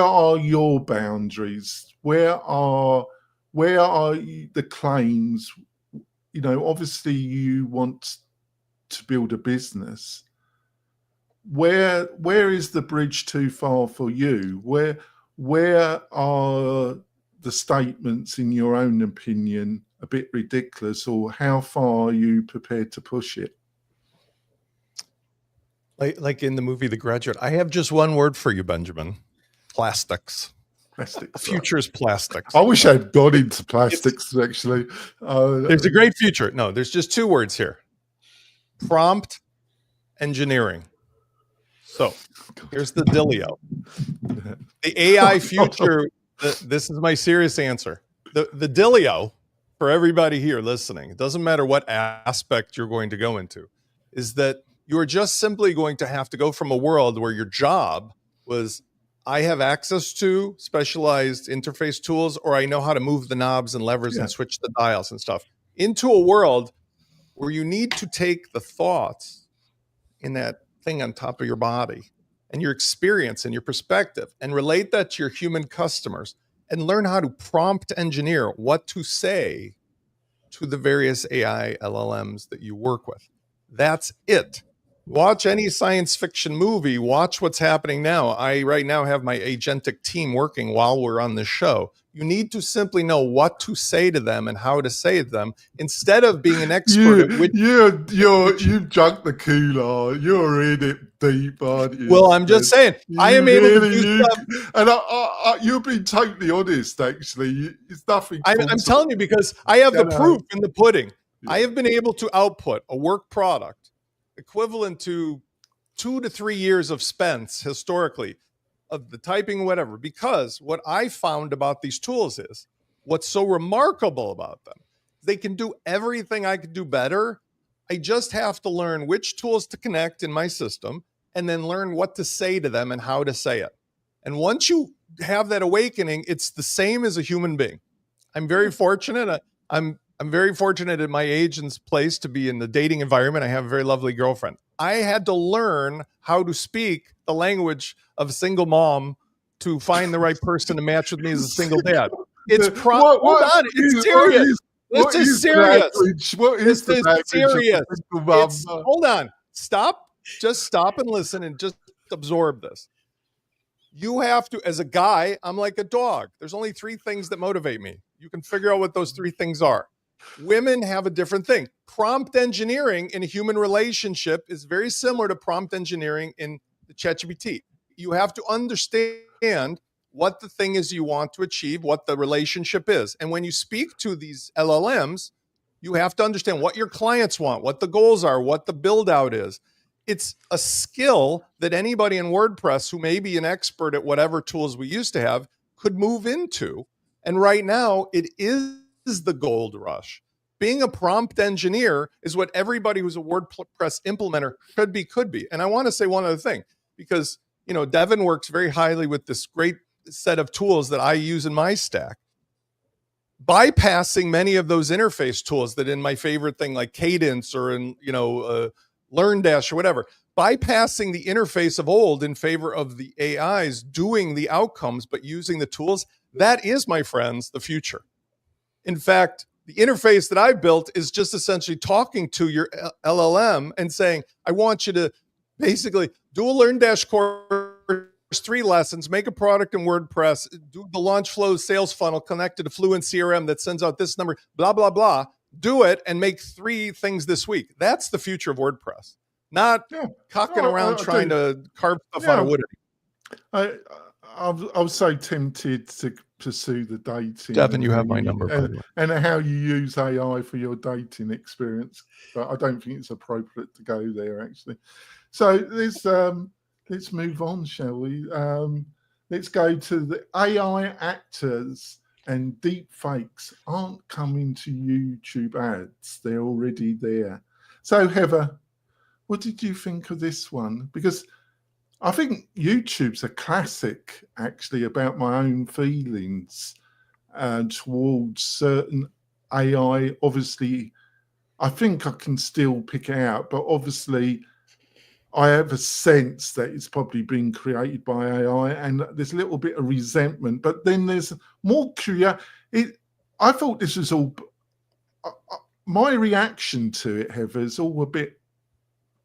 are your boundaries? Where are the claims? Obviously you want to build a business. Where is the bridge too far for you? Where are the statements, in your own opinion, a bit ridiculous, or how far are you prepared to push it? Like in the movie The Graduate, I have just one word for you, Benjamin: plastics. Plastics. The future is plastics. I wish I'd got into plastics, actually. There's a great future. No, there's just two words here: prompt engineering. So here's the dealio. The AI future, this is my serious answer. The dealio for everybody here listening, it doesn't matter what aspect you're going to go into, is that you're just simply going to have to go from a world where your job was, I have access to specialized interface tools, or I know how to move the knobs and levers and switch the dials and stuff, into a world where you need to take the thoughts in that thing on top of your body and your experience and your perspective and relate that to your human customers and learn how to prompt engineer what to say to the various AI LLMs that you work with. That's it. Watch any science fiction movie. Watch what's happening now. I right now have my agentic team working while we're on the show. You need to simply know what to say to them and how to say to them instead of being an expert at which. You've drunk the Kool-Aid. You're in it deep, aren't you? Well, I'm just saying, I am able to do stuff. And you've been totally honest, actually. It's nothing. I'm telling you, because I have the proof in the pudding. I have been able to output a work product equivalent to 2 to 3 years of spends historically of the typing, whatever, because what I found about these tools is what's so remarkable about them. They can do everything I could do better. I just have to learn which tools to connect in my system and then learn what to say to them and how to say it. And once you have that awakening, it's the same as a human being. I'm very fortunate. I'm very fortunate at my age and place to be in the dating environment. I have a very lovely girlfriend. I had to learn how to speak the language of a single mom to find the right person to match with me as a single dad. It's hold on, it's serious. This is serious. What is this the is serious. It's, hold on. Stop. Just stop and listen and just absorb this. You have to, as a guy, I'm like a dog. There's only 3 things that motivate me. You can figure out what those 3 things are. Women have a different thing. Prompt engineering in a human relationship is very similar to prompt engineering in the ChatGPT. You have to understand what the thing is you want to achieve, what the relationship is. And when you speak to these LLMs, you have to understand what your clients want, what the goals are, what the build out is. It's a skill that anybody in WordPress who may be an expert at whatever tools we used to have could move into. And right now, it is the gold rush. Being a prompt engineer is what everybody who's a WordPress implementer could be. And I want to say one other thing, because Devin works very highly with this great set of tools that I use in my stack. Bypassing many of those interface tools that in my favorite thing like Cadence or in LearnDash or whatever, bypassing the interface of old in favor of the AIs doing the outcomes but using the tools, that is, my friends, the future. In fact, the interface that I built is just essentially talking to your LLM and saying, I want you to basically do a LearnDash course, 3 lessons, make a product in WordPress, do the launch flow sales funnel connected to Fluent CRM that sends out this number, blah, blah, blah. Do it and make 3 things this week. That's the future of WordPress. Not cocking around trying to carve stuff out of wood. I was so tempted to pursue the dating. Devin, you have my number. And how you use AI for your dating experience. But I don't think it's appropriate to go there, actually. So let's move on, shall we? Let's go to the AI actors and deep fakes aren't coming to YouTube ads. They're already there. So, Heather, what did you think of this one? Because I think YouTube's a classic, actually, about my own feelings towards certain AI. Obviously, I think I can still pick it out, but obviously, I have a sense that it's probably been created by AI, and there's a little bit of resentment. But then there's more I thought this was all. My reaction to it, Heather, is all a bit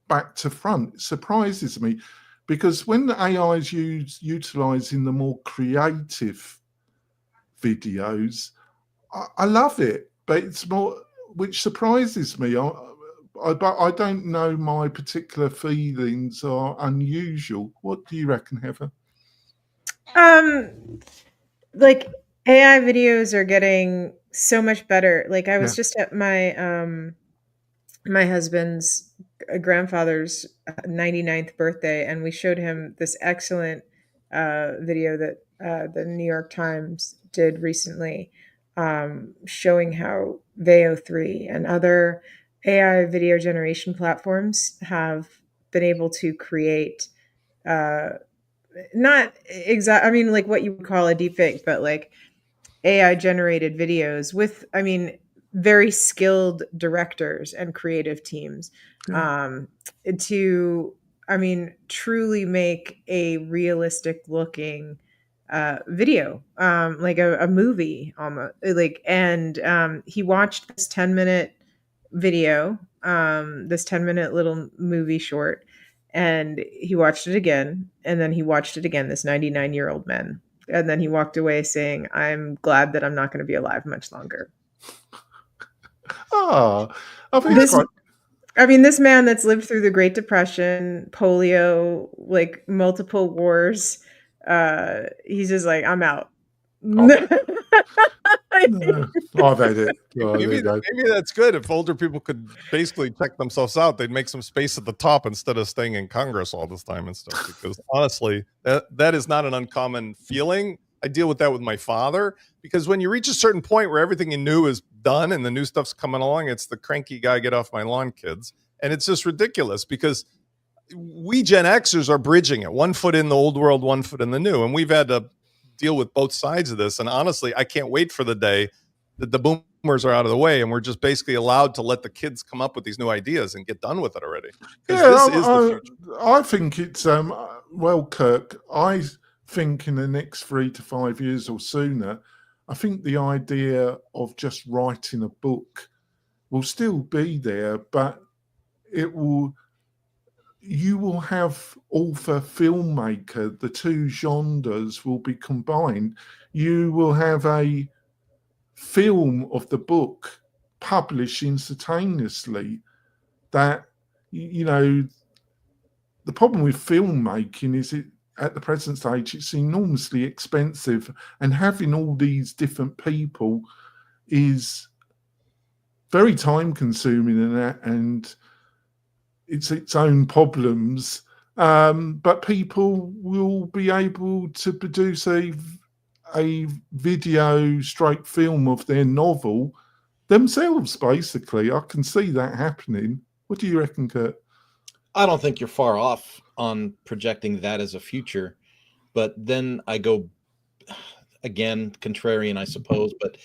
back to front. It surprises me. Because when the AI is utilised in the more creative videos, I love it, but it's more, which surprises me. But I don't know, my particular feelings are unusual. What do you reckon, Heather? Like AI videos are getting so much better. Like I was just at my my husband's grandfather's 99th birthday, and we showed him this excellent video that the New York Times did recently, showing how Veo 3 and other AI video generation platforms have been able to create not exact, I mean, like what you would call a deepfake, but like AI generated videos with, I mean, very skilled directors and creative teams to, I mean, truly make a realistic looking video, like a movie almost. Like, and he watched this 10-minute video, this 10-minute little movie short, And he watched it again, and then he watched it again, this 99-year-old man. And then he walked away saying, I'm glad that I'm not going to be alive much longer. Oh, I think it's quite. I mean, this man that's lived through the Great Depression, polio, like multiple wars, he's just like, I'm out. No, I've had it. Oh, there you Maybe, go. maybe that's good. If older people could basically check themselves out, they'd make some space at the top instead of staying in Congress all this time and stuff. Because honestly, that is not an uncommon feeling. I deal with that with my father, because when you reach a certain point where everything you knew is done and the new stuff's coming along, it's the cranky guy, get off my lawn, kids. And it's just ridiculous because we Gen Xers are bridging it, 1 foot in the old world, 1 foot in the new. And we've had to deal with both sides of this. And honestly, I can't wait for the day that the boomers are out of the way and we're just basically allowed to let the kids come up with these new ideas and get done with it already. Yeah, This is the future. I think it's well, Kirk, I think in the next 3 to 5 years or sooner, I think the idea of just writing a book will still be there, but you will have author filmmaker, the two genres will be combined. You will have a film of the book published instantaneously. That, you know, the problem with filmmaking is at the present stage, it's enormously expensive, and having all these different people is very time consuming, and it's its own problems. But people will be able to produce a video stroke film of their novel themselves, basically. I can see that happening. What do you reckon, Kurt? I don't think you're far off on projecting that as a future, but then I go again, contrarian, I suppose, but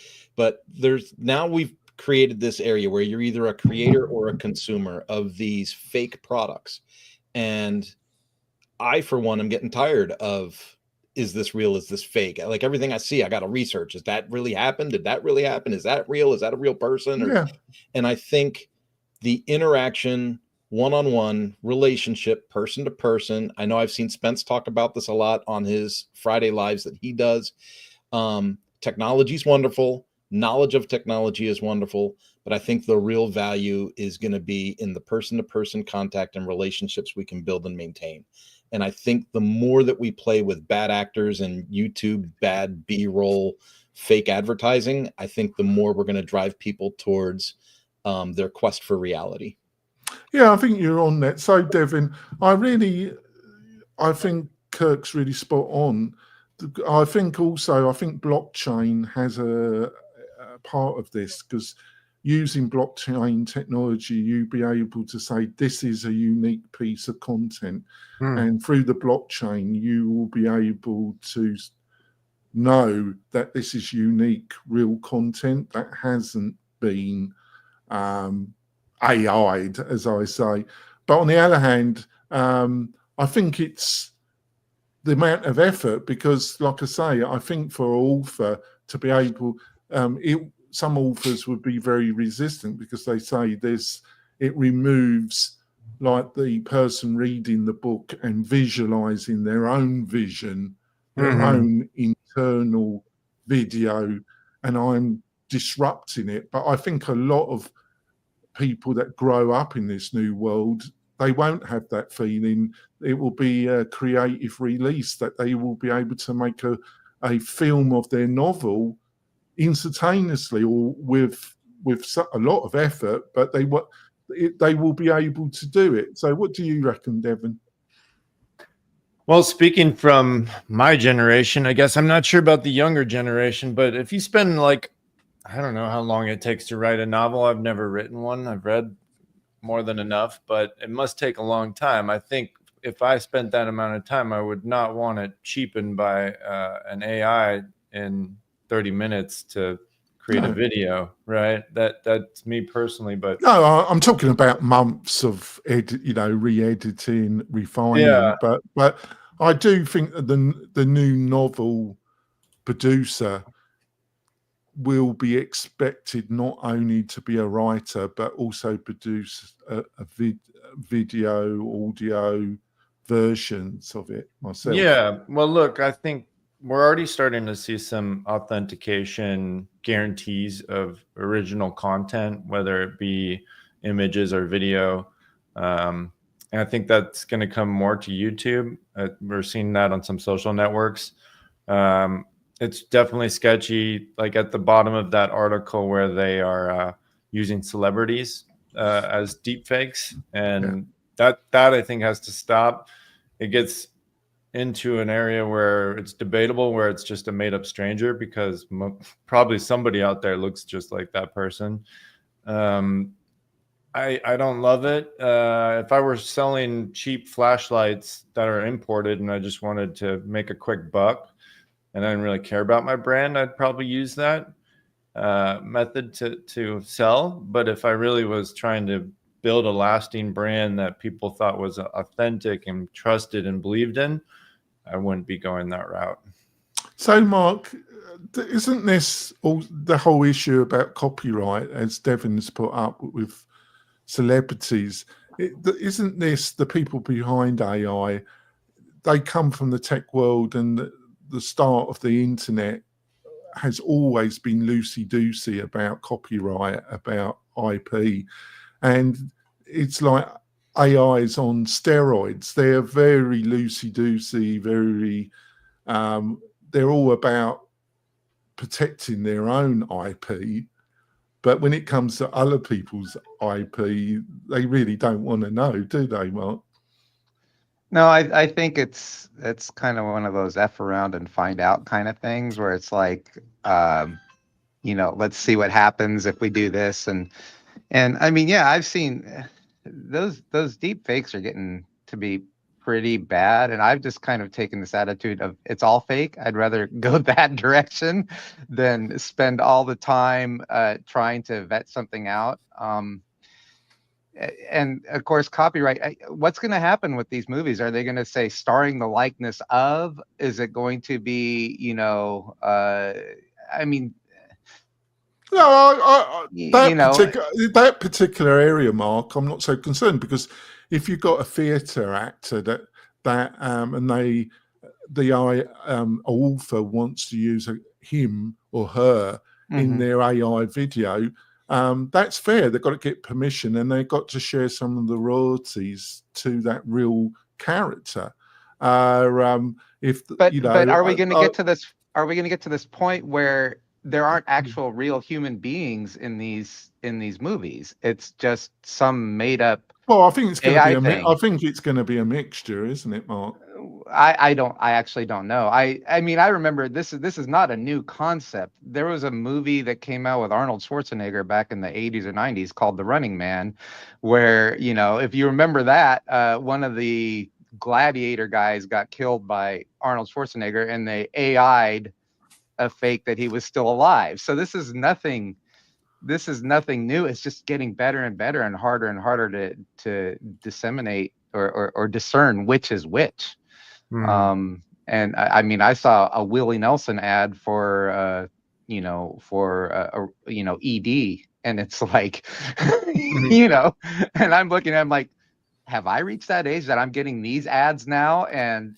we've created this area where you're either a creator or a consumer of these fake products. And I, for one, am getting tired of, is this real? Is this fake? Like everything I see, I got to research. Is that really happened? Did that really happen? Is that real? Is that a real person? Yeah. And I think the interaction, one-on-one relationship, person to person. I know I've seen Spence talk about this a lot on his Friday lives that he does. Technology is wonderful. Knowledge of technology is wonderful, but I think the real value is going to be in the person-to-person contact and relationships we can build and maintain. And I think the more that we play with bad actors and YouTube bad B-roll fake advertising, I think the more we're going to drive people towards their quest for reality. Yeah, I think you're on that. So, Devin, I think Kirk's really spot on. I think blockchain has a part of this, because using blockchain technology, you'll be able to say this is a unique piece of content. And through the blockchain, you will be able to know that this is unique, real content that hasn't been AI'd, as I say. But on the other hand, I think it's the amount of effort, because like I say, I think for an author to be able, some authors would be very resistant, because they say it removes like the person reading the book and visualizing their own vision, their own internal video, and I'm disrupting it. But I think a lot of people that grow up in this new world, they won't have that feeling. It will be a creative release, that they will be able to make a film of their novel instantaneously, or with a lot of effort, but they will be able to do it. So what do you reckon, Devin? Well, speaking from my generation, I guess I'm not sure about the younger generation, but if you spend I don't know how long it takes to write a novel. I've never written one. I've read more than enough, but it must take a long time. I think if I spent that amount of time, I would not want it cheapened by an AI in 30 minutes to create a video, right? That's me personally, but no, I'm talking about months of re-editing, refining. Yeah. But I do think that the new novel producer will be expected not only to be a writer, but also produce a video, audio versions of it myself. Yeah. Well, look, I think we're already starting to see some authentication guarantees of original content, whether it be images or video. And I think that's going to come more to YouTube. We're seeing that on some social networks. It's definitely sketchy, like at the bottom of that article where they are using celebrities as deepfakes. And that I think has to stop. It gets into an area where it's debatable, where it's just a made-up stranger, because probably somebody out there looks just like that person. I don't love it. If I were selling cheap flashlights that are imported and I just wanted to make a quick buck and I didn't really care about my brand, I'd probably use that method to sell. But if I really was trying to build a lasting brand that people thought was authentic and trusted and believed in, I wouldn't be going that route. So, Mark, isn't this all the whole issue about copyright, as Devin's put up with celebrities? Isn't this the people behind AI? They come from the tech world, and the start of the internet has always been loosey-goosey about copyright, about IP. And it's like AI's on steroids. They're very loosey-goosey, very, they're all about protecting their own IP. But when it comes to other people's IP, they really don't want to know, do they, Mark? No, I think it's kind of one of those F around and find out kind of things where it's like, let's see what happens if we do this. And I mean, yeah, I've seen those deep fakes are getting to be pretty bad. And I've just kind of taken this attitude of it's all fake. I'd rather go that direction than spend all the time trying to vet something out. And of course, copyright. What's going to happen with these movies? Are they going to say starring the likeness of? Is it going to be, I mean, no, that particular area, Mark, I'm not so concerned, because if you've got a theatre actor and the author wants to use him or her in their AI video, that's fair. They've got to get permission, and they've got to share some of the royalties to that real character. But are we going to get to this? Are we going to get to this point where there aren't actual real human beings in these movies? It's just some made up. Well, I think it's going AI to be thing. I think it's going to be a mixture, isn't it, Mark? I actually don't know. I mean, I remember this is not a new concept. There was a movie that came out with Arnold Schwarzenegger back in the 80s or 90s called The Running Man, where, if you remember that, one of the gladiator guys got killed by Arnold Schwarzenegger, and they AI'd a fake that he was still alive. So this is nothing new. It's just getting better and better and harder to disseminate or discern which is which. And I mean, I saw a Willie Nelson ad for ED, and it's like, and I'm looking at him like, have I reached that age that I'm getting these ads now? And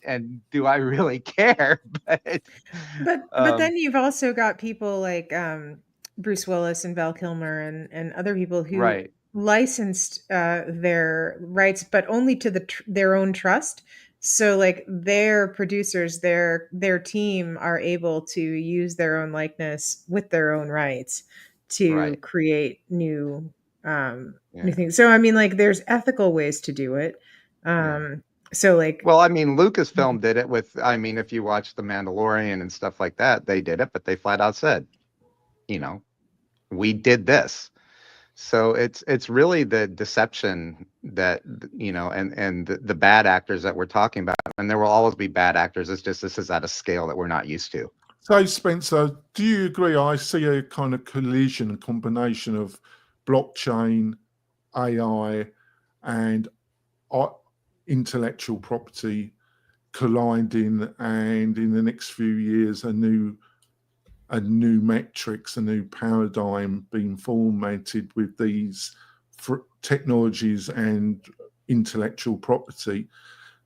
do I really care? But then you've also got people like Bruce Willis and Val Kilmer and other people who licensed their rights, but only to their own trust. So like their producers, their team are able to use their own likeness with their own rights to create new things. So I mean, like there's ethical ways to do it. So like, well, I mean, Lucasfilm did it with, I mean, if you watch The Mandalorian and stuff like that, they did it, but they flat out said, we did this. So it's really the deception that, and the bad actors that we're talking about, and there will always be bad actors. It's just, this is at a scale that we're not used to. So Spencer, do you agree? I see a kind of collision, a combination of blockchain, AI, and intellectual property colliding, and in the next few years, a new a new metrics, a new paradigm being formatted with these technologies and intellectual property.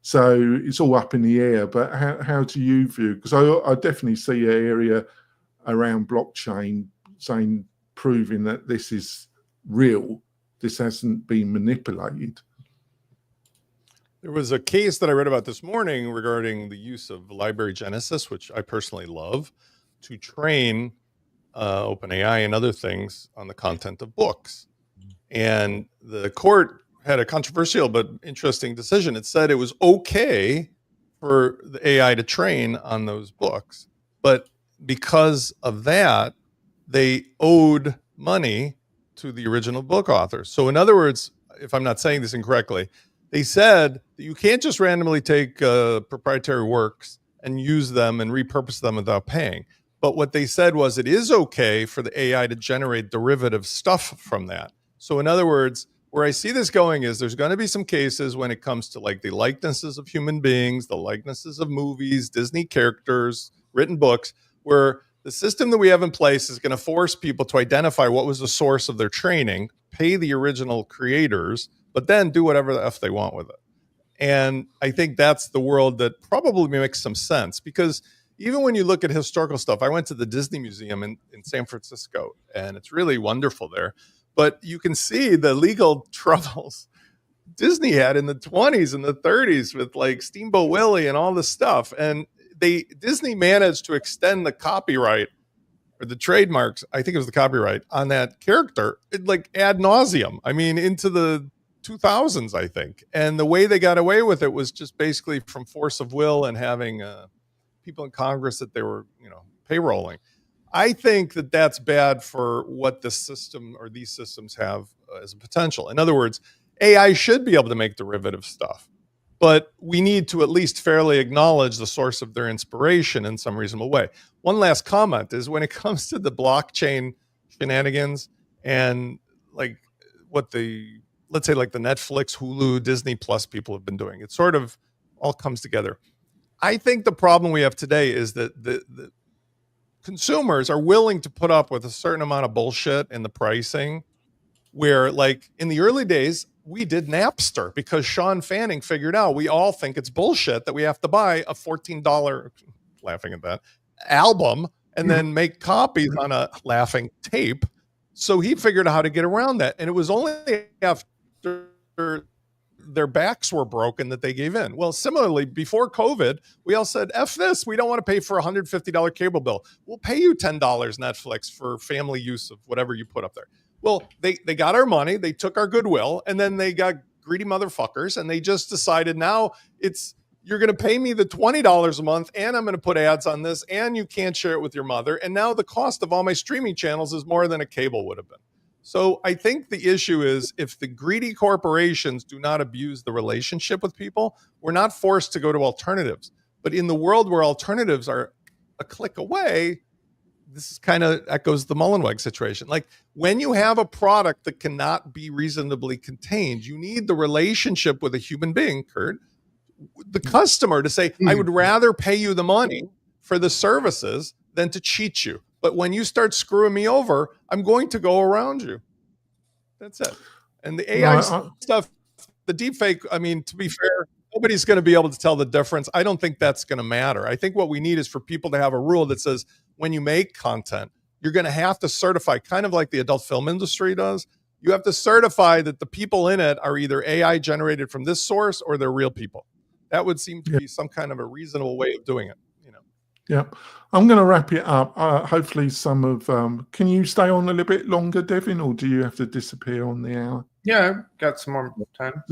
So it's all up in the air. But how do you view? Because I definitely see an area around blockchain saying, proving that this is real. This hasn't been manipulated. There was a case that I read about this morning regarding the use of Library Genesis, which I personally love, to train OpenAI and other things on the content of books. And the court had a controversial but interesting decision. It said it was okay for the AI to train on those books, but because of that, they owed money to the original book authors. So in other words, if I'm not saying this incorrectly, they said that you can't just randomly take proprietary works and use them and repurpose them without paying. But what they said was it is okay for the AI to generate derivative stuff from that. So in other words, where I see this going is there's going to be some cases when it comes to like the likenesses of human beings, the likenesses of movies, Disney characters, written books, where the system that we have in place is going to force people to identify what was the source of their training, pay the original creators, but then do whatever the F they want with it. And I think that's the world that probably makes some sense, because even when you look at historical stuff, I went to the Disney Museum in San Francisco, and it's really wonderful there. But you can see the legal troubles Disney had in the 20s and the 30s with like Steamboat Willie and all this stuff. And Disney managed to extend the copyright or the trademarks, I think it was the copyright on that character, like ad nauseum. I mean, into the 2000s, I think. And the way they got away with it was just basically from force of will and having people in Congress that they were, payrolling. I think that that's bad for what the system or these systems have as a potential. In other words, AI should be able to make derivative stuff, but we need to at least fairly acknowledge the source of their inspiration in some reasonable way. One last comment is when it comes to the blockchain shenanigans and like let's say like the Netflix, Hulu, Disney Plus people have been doing, it sort of all comes together. I think the problem we have today is that the consumers are willing to put up with a certain amount of bullshit in the pricing, where like in the early days, we did Napster because Sean Fanning figured out we all think it's bullshit that we have to buy a $14, laughing at that, album and then make copies on a laughing tape. So he figured out how to get around that. And it was only after their backs were broken that they gave in. Well, similarly, before COVID, we all said, F this, we don't want to pay for a $150 cable bill. We'll pay you $10 Netflix for family use of whatever you put up there. Well, they got our money, they took our goodwill, and then they got greedy motherfuckers, and they just decided now you're going to pay me the $20 a month, and I'm going to put ads on this, and you can't share it with your mother. And now the cost of all my streaming channels is more than a cable would have been. So I think the issue is if the greedy corporations do not abuse the relationship with people, we're not forced to go to alternatives. But in the world where alternatives are a click away, this is kind of echoes the Mullenweg situation. Like when you have a product that cannot be reasonably contained, you need the relationship with a human being, Kurt, the customer, to say, I would rather pay you the money for the services than to cheat you. But when you start screwing me over, I'm going to go around you. That's it. And the AI stuff, the deepfake, I mean, to be fair, nobody's going to be able to tell the difference. I don't think that's going to matter. I think what we need is for people to have a rule that says when you make content, you're going to have to certify, kind of like the adult film industry does. You have to certify that the people in it are either AI generated from this source or they're real people. That would seem to be some kind of a reasonable way of doing it. Yeah, I'm going to wrap it up. Hopefully some of, can you stay on a little bit longer, Devin, or do you have to disappear on the hour? Yeah, I've got some more time.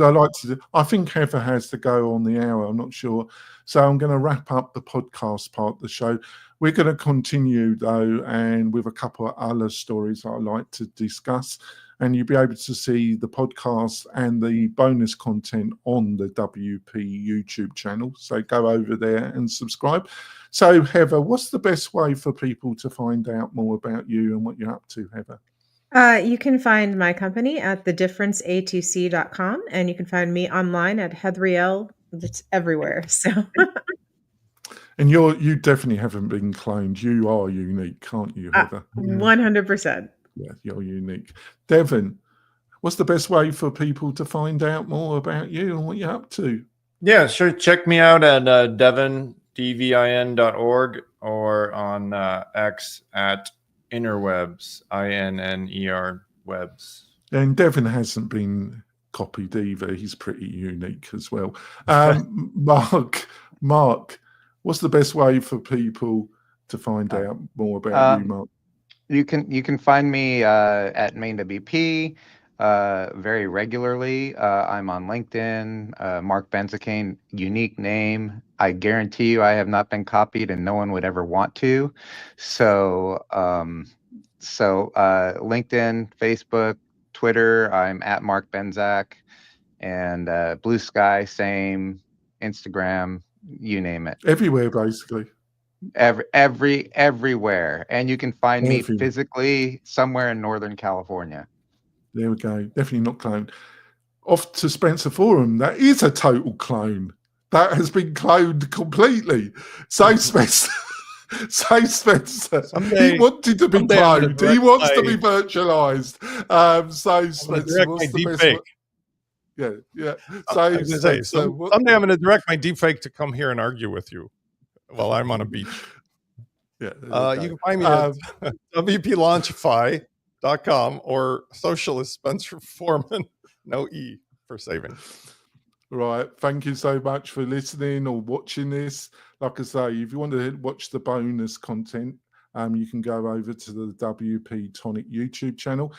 I think Heather has to go on the hour. I'm not sure. So I'm going to wrap up the podcast part of the show. We're going to continue, though, and with a couple of other stories I'd like to discuss. And you'll be able to see the podcast and the bonus content on the WP YouTube channel. So go over there and subscribe. So, Heather, what's the best way for people to find out more about you and what you're up to, Heather? You can find my company at thedifferenceA2C.com, and you can find me online at Heathriel. It's everywhere. So, And you definitely haven't been cloned. You are unique, can't you, Heather? 100%. Yeah, you're unique. Devin, what's the best way for people to find out more about you and what you're up to? Yeah, sure. Check me out at devin.org or on X at interwebs, INNER webs. And Devin hasn't been copied either. He's pretty unique as well. Mark, what's the best way for people to find out more about you, Mark? You can find me at Main WP very regularly. I'm on LinkedIn. Mark Benzacane, unique name. I guarantee you, I have not been copied, and no one would ever want to. So, LinkedIn, Facebook, Twitter. I'm at Mark Benzac, and Blue Sky, same. Instagram, you name it. Everywhere, basically. Everywhere, and you can find me Everywhere. physically somewhere in Northern California. There we go. Definitely not cloned. Off to Spencer Forum. That is a total clone. That has been cloned completely. So Spencer, he wanted to be cloned. He wants to be virtualized. So Spencer, what's the best way? Yeah. Someday I'm going to direct my deepfake to come here and argue with you while I'm on a beach. Yeah. You can find me at WP-Launchify.com or Socialist Spencer Foreman. No E for saving. Right. Thank you so much for listening or watching this. Like I say, if you want to watch the bonus content, you can go over to the WP-Tonic YouTube channel.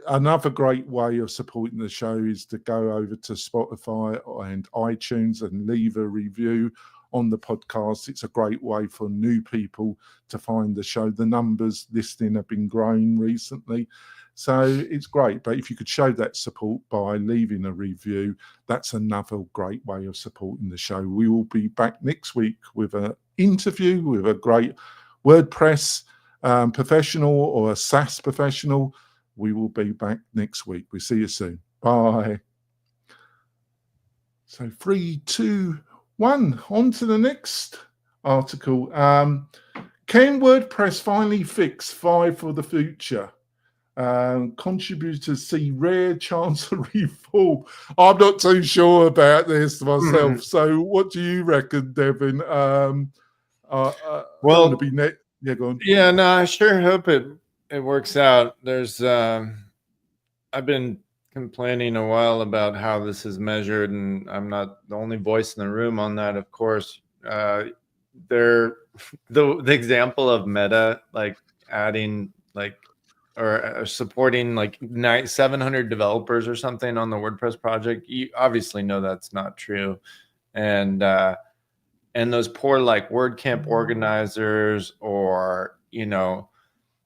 Another great way of supporting the show is to go over to Spotify and iTunes and leave a review on the podcast. It's a great way for new people to find the show. The numbers listening have been growing recently, so it's great. But if you could show that support by leaving a review, that's another great way of supporting the show. We will be back next week with an interview with a great WordPress professional or a SaaS professional. We will be back next week. We'll see you soon. Bye. So 3, 2, 1. On to the next article. Can WordPress finally fix 5 for the future? Contributors see rare chance of reform. I'm not too sure about this myself. So what do you reckon, Devin? Well, to be net. Yeah, go on. Yeah, no, I sure hope it works out. There's I've been complaining a while about how this is measured, and I'm not the only voice in the room on that, of course. The example of Meta like adding like or supporting like 700 developers or something on the WordPress project, you obviously know that's not true. And those poor like WordCamp organizers, or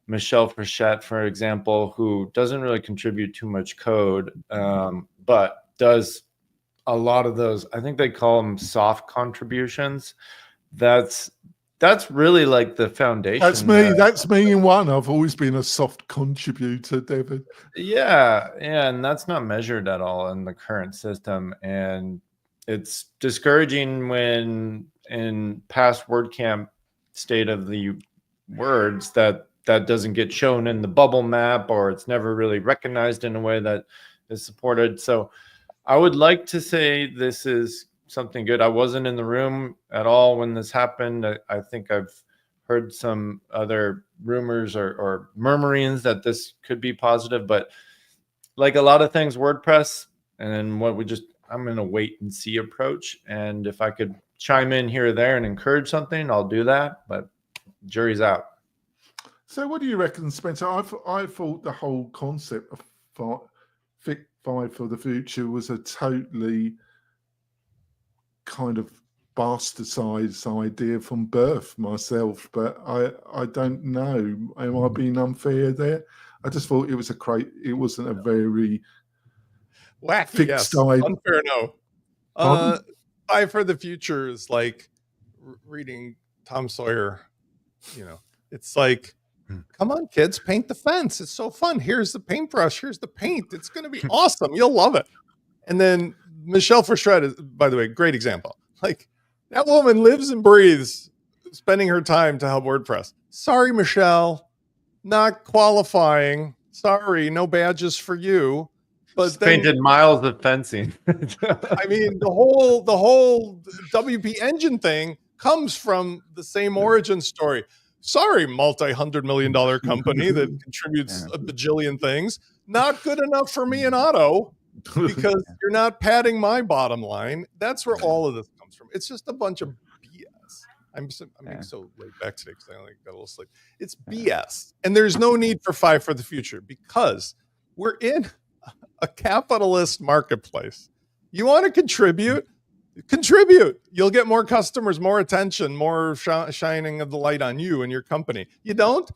Michelle Frechette, for example, who doesn't really contribute too much code, but does a lot of those. I think they call them soft contributions. That's really like the foundation. That's me in one. I've always been a soft contributor, David. Yeah, and that's not measured at all in the current system, and it's discouraging when in past WordCamp state of the words that doesn't get shown in the bubble map, or it's never really recognized in a way that is supported. So I would like to say this is something good. I wasn't in the room at all when this happened. I think I've heard some other rumors or murmurings that this could be positive, but like a lot of things, WordPress and I'm in a wait and see approach. And if I could chime in here or there and encourage something, I'll do that, but jury's out. So what do you reckon, Spencer? I thought the whole concept of 5 for the future was a totally kind of bastardized idea from birth myself, but I don't know. Am I being unfair there? I just thought it wasn't a very wacky, fixed yes. idea. Unfair, no. 5 for the future is like reading Tom Sawyer. It's like, come on, kids, paint the fence. It's so fun. Here's the paintbrush. Here's the paint. It's going to be awesome. You'll love it. And then Michelle Frechette is, by the way, great example. Like, that woman lives and breathes spending her time to help WordPress. Sorry, Michelle, not qualifying. Sorry, no badges for you. But Just painted miles of fencing. I mean, the whole WP engine thing comes from the same origin story. Sorry, multi-$100 million company that contributes a bajillion things. Not good enough for me in auto because you're not padding my bottom line. That's where all of this comes from. It's just a bunch of BS. I'm being so laid back today because I only got a little sleep. It's BS. And there's no need for Five for the Future because we're in a capitalist marketplace. You want to contribute? Contribute. You'll get more customers, more attention, more shining of the light on you and your company. You don't?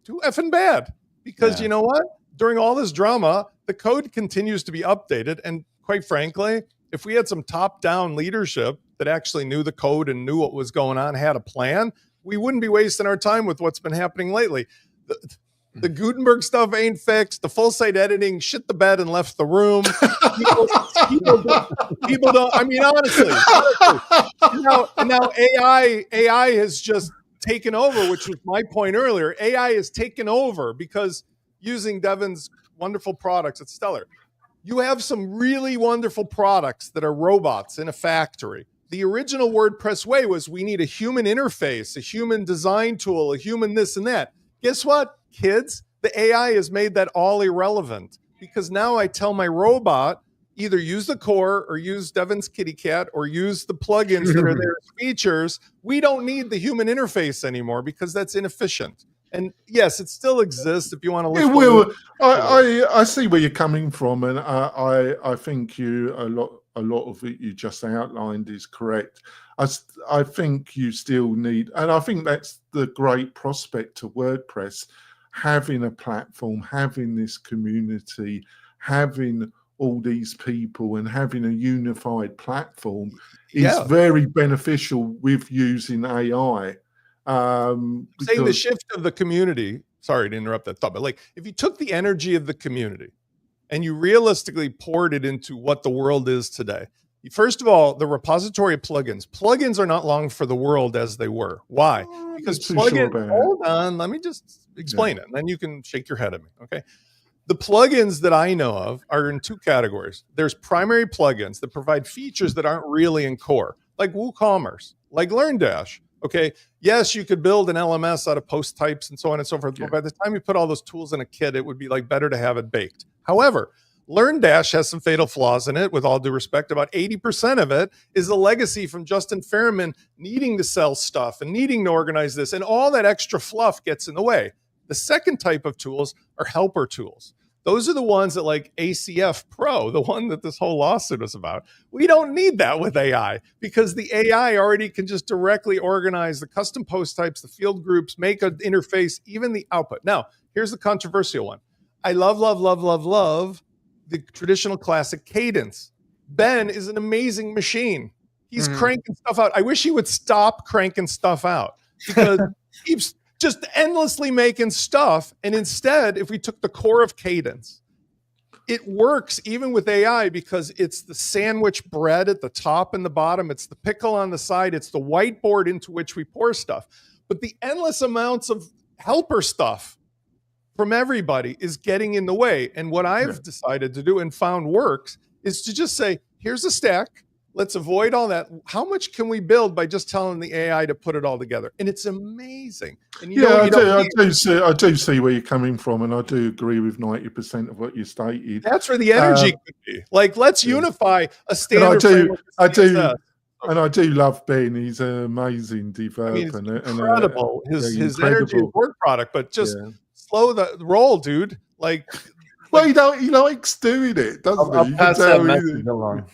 Too effing bad. Because you know what? During all this drama, the code continues to be updated. And quite frankly, if we had some top-down leadership that actually knew the code and knew what was going on, had a plan, we wouldn't be wasting our time with what's been happening lately. The Gutenberg stuff ain't fixed. The full site editing shit the bed and left the room. People don't. I mean, honestly. Now AI has just taken over, which was my point earlier. AI has taken over because using Devin's wonderful products at Stellar, you have some really wonderful products that are robots in a factory. The original WordPress way was we need a human interface, a human design tool, a human this and that. Guess what? Kids, the AI has made that all irrelevant because now I tell my robot either use the core or use Devin's kitty cat or use the plugins that are there as features. We don't need the human interface anymore because that's inefficient. And yes, it still exists if you want to lift. It will. I see where you're coming from, and I think a lot of it you just outlined is correct. I think you still need, and I think that's the great prospect to WordPress, having a platform, having this community, having all these people and having a unified platform is very beneficial with using AI. Saying the shift of the community, sorry to interrupt that thought, but like if you took the energy of the community and you realistically poured it into what the world is today, first of all, the repository of plugins are not long for the world as they were. Why? Because plugins, hold on, let me just explain it, and then you can shake your head at me, okay? The plugins that I know of are in two categories. There's primary plugins that provide features that aren't really in core, like WooCommerce, like LearnDash. Okay, yes, you could build an LMS out of post types and so on and so forth. But by the time you put all those tools in a kit, it would be like better to have it baked. However, LearnDash has some fatal flaws in it. With all due respect, about 80% of it is a legacy from Justin Fairman needing to sell stuff and needing to organize this, and all that extra fluff gets in the way. The second type of tools are helper tools. Those are the ones that like ACF Pro, the one that this whole lawsuit is about. We don't need that with AI because the AI already can just directly organize the custom post types, the field groups, make an interface, even the output. Now, here's the controversial one. I love the traditional classic cadence. Ben is an amazing machine. He's cranking stuff out. I wish he would stop cranking stuff out because he keeps just endlessly making stuff. And instead, if we took the core of cadence, it works even with AI because it's the sandwich bread at the top and the bottom. It's the pickle on the side. It's the whiteboard into which we pour stuff. But the endless amounts of helper stuff from everybody is getting in the way. And what I've decided to do and found works is to just say, here's a stack. Let's avoid all that. How much can we build by just telling the AI to put it all together? And it's amazing. And I do see where you're coming from, and I do agree with 90% of what you stated. That's where the energy could be. Like, let's unify a standard. I do love Ben. He's an amazing developer. I mean, it's incredible. His energy is work product, but just slow the roll, dude. Like. Well, he likes doing it, doesn't he? I'll pass that message along.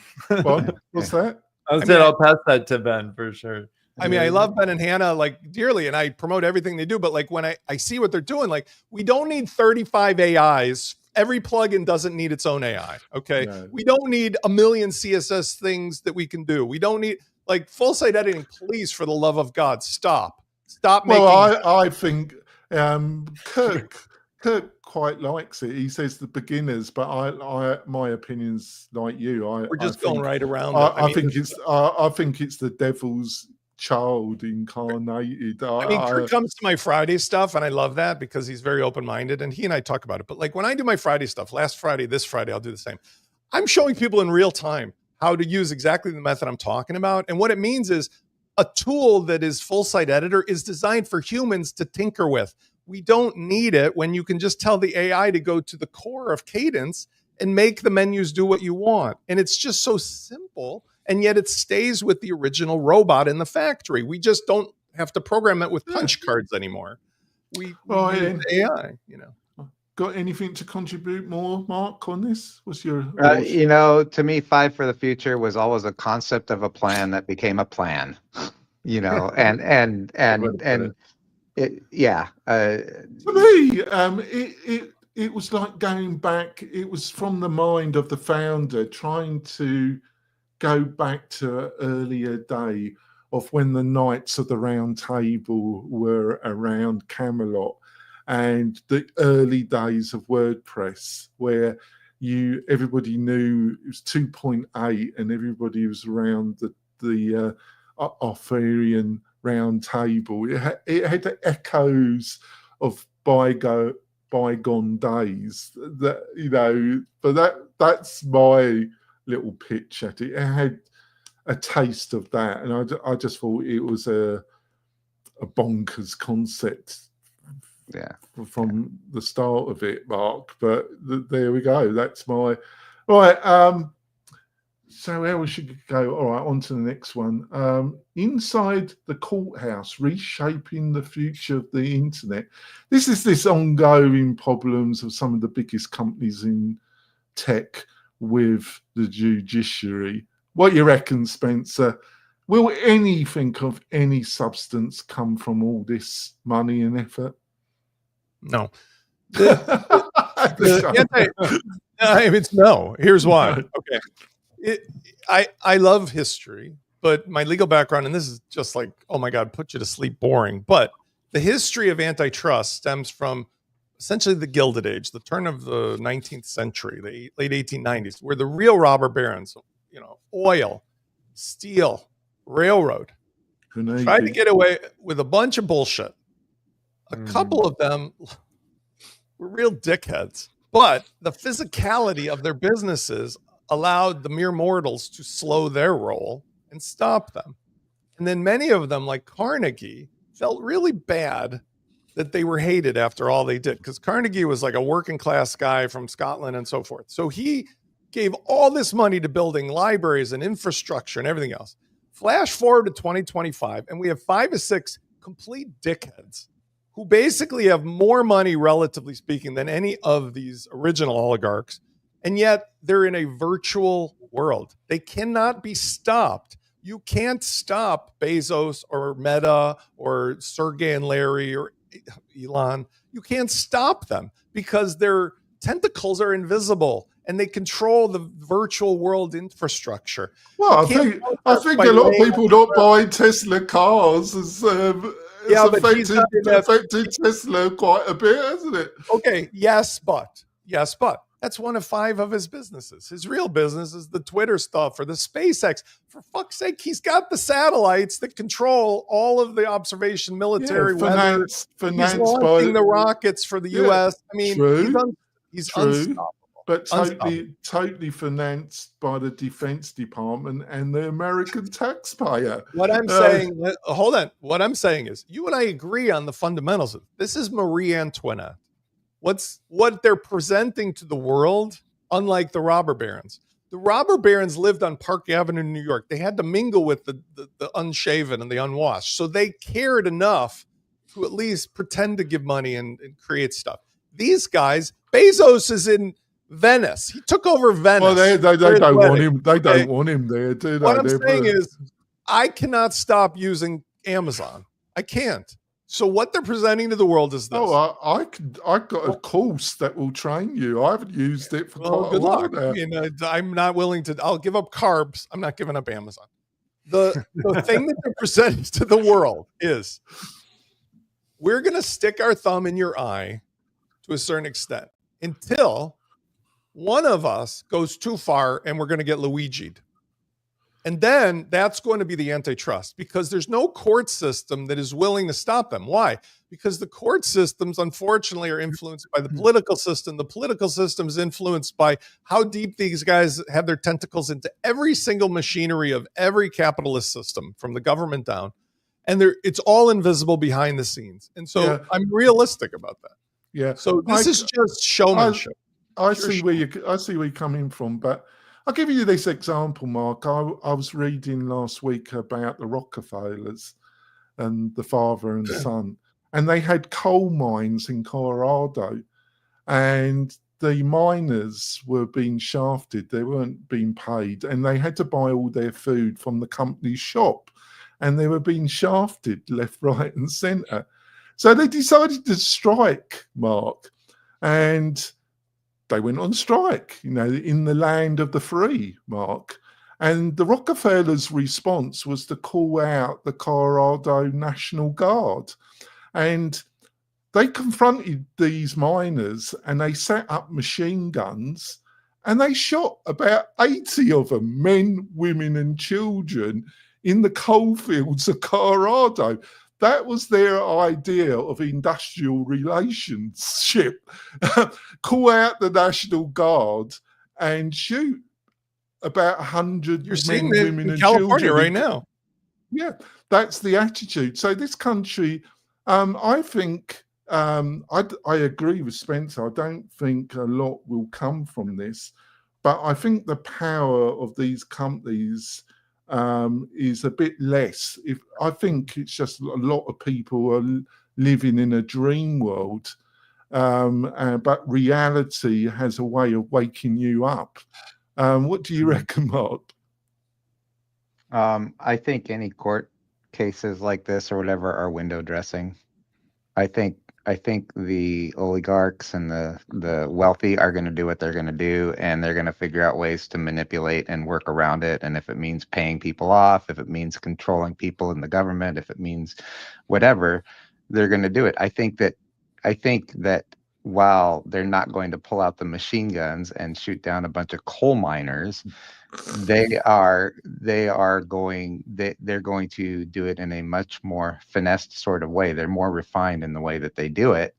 What? What's that? I'll pass that to Ben for sure. I mean, I love Ben and Hannah like dearly, and I promote everything they do. But like when I see what they're doing, like we don't need 35 AIs. Every plugin doesn't need its own AI. Okay, we don't need a million CSS things that we can do. We don't need like full site editing. Please, for the love of God, stop making. Well, I think Kirk quite likes it. He says the beginners, but my opinion's like you. We're just going right around. I think it's the devil's child incarnated. I mean, Kurt comes to my Friday stuff, and I love that because he's very open-minded, and he and I talk about it. But like when I do my Friday stuff, last Friday, this Friday, I'll do the same. I'm showing people in real time how to use exactly the method I'm talking about. And what it means is a tool that is full site editor is designed for humans to tinker with. We don't need it when you can just tell the AI to go to the core of Cadence and make the menus do what you want. And it's just so simple. And yet it stays with the original robot in the factory. We just don't have to program it with punch cards anymore. We use AI, you know. Got anything to contribute more, Mark, on this? What's your you know, to me, 5 for the future was always a concept of a plan that became a plan. You know, and it, yeah. To me, it was like going back. It was from the mind of the founder trying to go back to an earlier day of when the Knights of the Round Table were around Camelot, and the early days of WordPress, where everybody knew it was 2.8 and everybody was around the Arthurian Round Table. It had the echoes of bygone days. That, you know, but that's my little pitch at it. It had a taste of that, and I just thought it was a bonkers concept. Yeah, from the start of it, Mark. But there we go. That's my right. So where we should go? All right, on to the next one. Inside the courthouse, reshaping the future of the internet. This is this ongoing problems of some of the biggest companies in tech with the judiciary. What you reckon, Spencer? Will anything of any substance come from all this money and effort? No. It's no. Here's why. Okay. I love history, but my legal background, and this is just like, oh my God, put you to sleep, boring. But the history of antitrust stems from essentially the Gilded Age, the turn of the 19th century, the late 1890s, where the real robber barons, you know, oil, steel, railroad, tried to get away with a bunch of bullshit. A couple of them were real dickheads, but the physicality of their businesses allowed the mere mortals to slow their roll and stop them. And then many of them, like Carnegie, felt really bad that they were hated after all they did, because Carnegie was like a working class guy from Scotland and so forth. So he gave all this money to building libraries and infrastructure and everything else. Flash forward to 2025, and we have 5 or 6 complete dickheads who basically have more money, relatively speaking, than any of these original oligarchs. And yet they're in a virtual world. They cannot be stopped. You can't stop Bezos or Meta or Sergey and Larry or Elon. You can't stop them because their tentacles are invisible and they control the virtual world infrastructure. Well, I think a lot of people not buying Tesla cars has affected Tesla quite a bit, hasn't it? Okay, yes, but that's one of 5 of his businesses. His real business is the Twitter stuff or the SpaceX. For fuck's sake, he's got the satellites that control all of the observation, military, weather. He's launching the rockets for the U.S. I mean, he's unstoppable. But totally financed by the Defense Department and the American taxpayer. What I'm saying, hold on. What I'm saying is, you and I agree on the fundamentals. This is Marie Antoinette. What they're presenting to the world, unlike the robber barons. The robber barons lived on Park Avenue in New York. They had to mingle with the unshaven and the unwashed. So they cared enough to at least pretend to give money and create stuff. These guys, Bezos is in Venice. He took over Venice. Well, they don't want him. They don't want him there, do they? What I'm saying is, I cannot stop using Amazon. I can't. So what they're presenting to the world is this. Oh, I got a course that will train you. I haven't used it for quite a while now. I mean, I'm not willing to. I'll give up carbs. I'm not giving up Amazon. The thing that they're presenting to the world is, we're going to stick our thumb in your eye to a certain extent until one of us goes too far and we're going to get Luigi'd. And then that's going to be the antitrust, because there's no court system that is willing to stop them. Why? Because the court systems, unfortunately, are influenced by the political system. The political system is influenced by how deep these guys have their tentacles into every single machinery of every capitalist system, from the government down. And it's all invisible behind the scenes. And so I'm realistic about that. Yeah. So this is just showmanship. I see where you're coming from, but I'll give you this example, Mark. I was reading last week about the Rockefellers and the father and son, and they had coal mines in Colorado, and the miners were being shafted. They weren't being paid, and they had to buy all their food from the company's shop, and they were being shafted left, right, and centre. So they decided to strike, Mark, and they went on strike, in the land of the free, Mark. And the Rockefellers' response was to call out the Colorado National Guard. And they confronted these miners, and they set up machine guns, and they shot about 80 of them, men, women, and children, in the coal fields of Colorado. That was their idea of industrial relationship. Call out the National Guard and shoot about 100 men, women, and California children right now. Yeah, that's the attitude. So this country, I think, I agree with Spencer. I don't think a lot will come from this, but I think the power of these companies is a bit less. I think it's just a lot of people are living in a dream world, but reality has a way of waking you up. What do you reckon, Mark? I think any court cases like this or whatever are window dressing. I think the oligarchs and the wealthy are going to do what they're going to do, and they're going to figure out ways to manipulate and work around it. And if it means paying people off, if it means controlling people in the government, if it means whatever, they're going to do it. I think that while they're not going to pull out the machine guns and shoot down a bunch of coal miners, they're going to do it in a much more finessed sort of way. They're more refined in the way that they do it,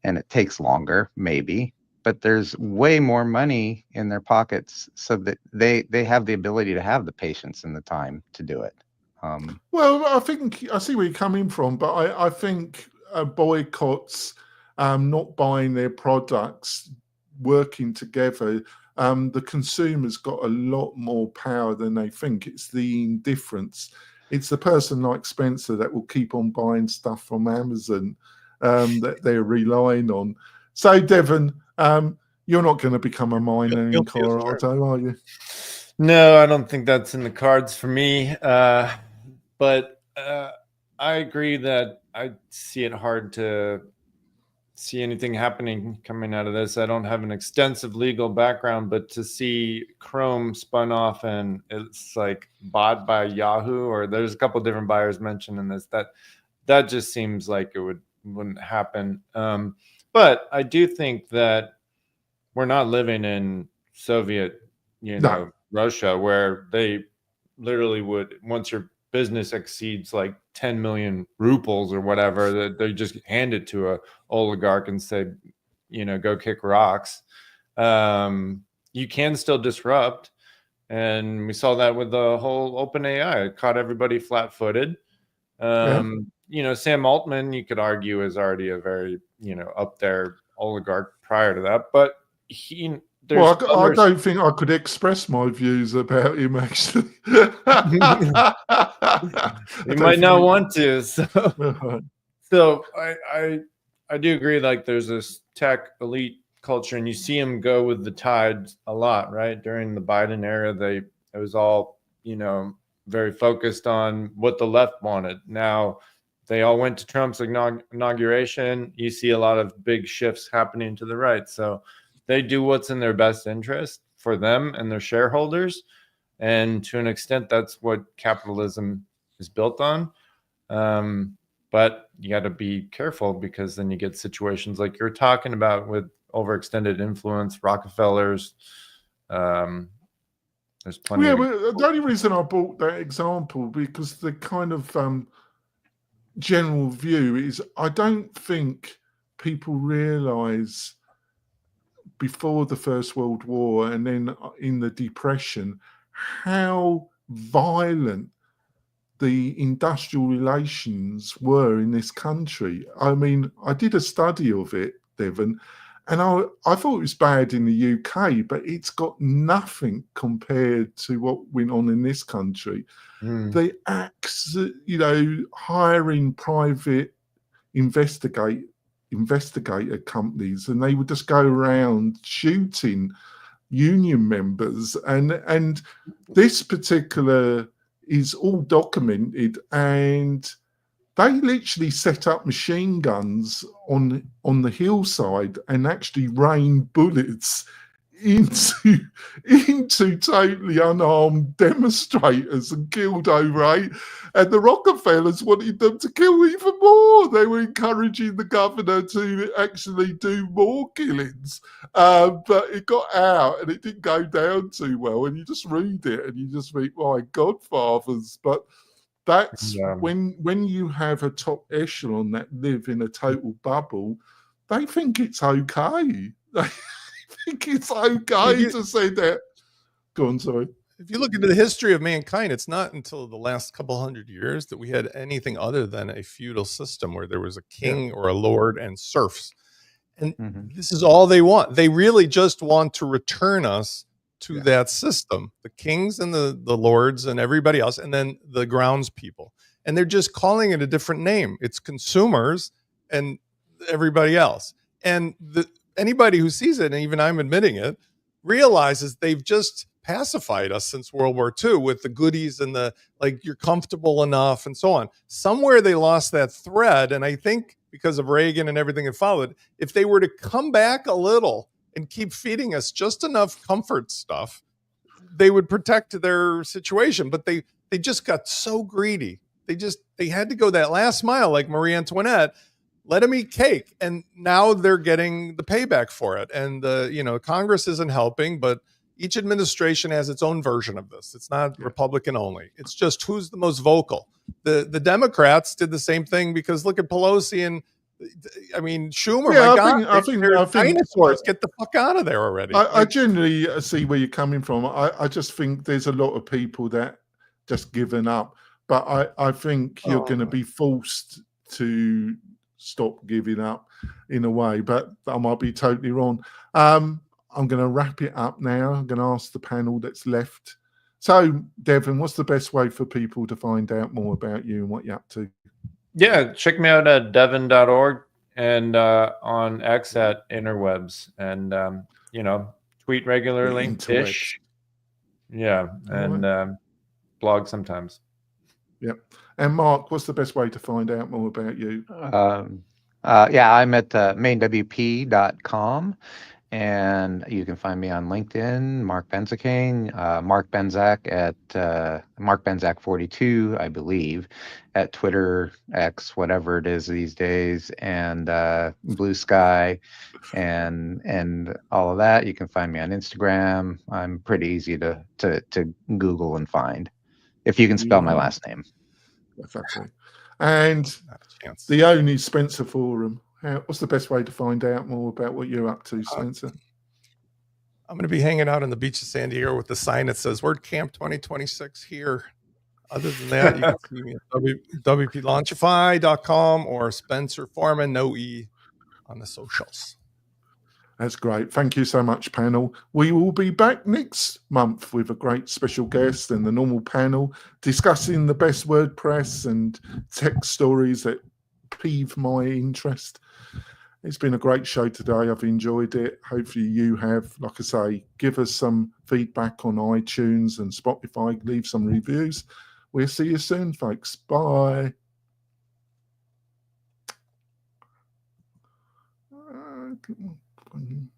and it takes longer, maybe, but there's way more money in their pockets, so that they have the ability to have the patience and the time to do it. Well, I think I see where you're coming from, but I think boycotts, not buying their products, working together, the consumer's got a lot more power than they think. It's the indifference. It's the person like Spencer that will keep on buying stuff from Amazon that they're relying on. So, Devon, you're not going to become a miner in Colorado, are you? No, I don't think that's in the cards for me. But I agree that I see it hard to see anything happening coming out of this. I don't have an extensive legal background, but to see Chrome spun off and it's like bought by Yahoo, or there's a couple of different buyers mentioned in this, that just seems like it wouldn't happen. But I do think that we're not living in Soviet, Russia, where they literally would, once your business exceeds like 10 million rubles or whatever, that they just hand it to a oligarch and say, go kick rocks. You can still disrupt, and we saw that with the whole OpenAI. It caught everybody flat-footed. Sam Altman, you could argue, is already a very up there oligarch prior to that, but I don't think I could express my views about him, actually. You might not want to. So I do agree. Like, there's this tech elite culture, and you see them go with the tide a lot, right? During the Biden era, it was all, very focused on what the left wanted. Now they all went to Trump's inauguration. You see a lot of big shifts happening to the right. So they do what's in their best interest for them and their shareholders. And to an extent, that's what capitalism is built on. But you got to be careful, because then you get situations like you're talking about with overextended influence, Rockefellers, There's plenty. Yeah, of but the only reason I brought that example because the kind of general view is I don't think people realise before the First World War and then in the Depression how violent the industrial relations were in this country. I mean, I did a study of it, Devon, and I thought it was bad in the UK, but it's got nothing compared to what went on in this country. The acts, you know, hiring private investigator companies, and they would just go around shooting union members, and this particular is all documented, and they literally set up machine guns on the hillside and actually rained bullets into totally unarmed demonstrators and killed over 8. And the Rockefellers wanted them to kill even more. They were encouraging the governor to actually do more killings. But it got out and it didn't go down too well. And you just read it and you just think, my godfathers. But that's when you have a top echelon that live in a total bubble, they think it's okay. They think it's okay to say that. Go on, sorry. If you look into the history of mankind, it's not until the last couple hundred years that we had anything other than a feudal system where there was a king or a lord and serfs. And this is all they want. They really just want to return us to that system, the kings and the lords and everybody else, and then the grounds people. And they're just calling it a different name. It's consumers and everybody else. And anybody who sees it, and even I'm admitting it, realizes they've just pacified us since World War II with the goodies and the, like, you're comfortable enough and so on. Somewhere they lost that thread. And I think because of Reagan and everything that followed, if they were to come back a little and keep feeding us just enough comfort stuff, they would protect their situation. But they just got so greedy. They had to go that last mile, like Marie Antoinette. Let them eat cake. And now they're getting the payback for it. And Congress isn't helping, but each administration has its own version of this. It's not Republican only. It's just who's the most vocal. The Democrats did the same thing because look at Pelosi and Schumer. Yeah, my God, I think dinosaurs. Get the fuck out of there already. I generally see where you're coming from. I just think there's a lot of people that just given up. But I think you're going to be forced to stop giving up in a way. But I might be totally wrong. I'm going to wrap it up now. I'm going to ask the panel that's left. So, Devon, what's the best way for people to find out more about you and what you're up to? Yeah, check me out at devon.org and on X at interwebs, and tweet regularly ish. Yeah, and blog sometimes. Yep. And Mark, what's the best way to find out more about you? I'm at mainwp.com. And you can find me on LinkedIn, Mark Benzakane, Mark Benzak at Mark Benzak 42, I believe, at Twitter, X, whatever it is these days, and Blue Sky, and all of that. You can find me on Instagram. I'm pretty easy to Google and find if you can spell my last name. Exactly. And the only Spencer Forum. What's the best way to find out more about what you're up to, Spencer? I'm going to be hanging out on the beach of San Diego with the sign that says WordCamp 2026 here. Other than that, you can see me at WP-Launchify.com or Spencer Foreman, no E, on the socials. That's great. Thank you so much, panel. We will be back next month with a great special guest and the normal panel discussing the best WordPress and tech stories that peeve my interest. It's been a great show today. I've enjoyed it. Hopefully you have. Like I say, give us some feedback on iTunes and Spotify. Leave some reviews. We'll see you soon, folks. Bye. Come on.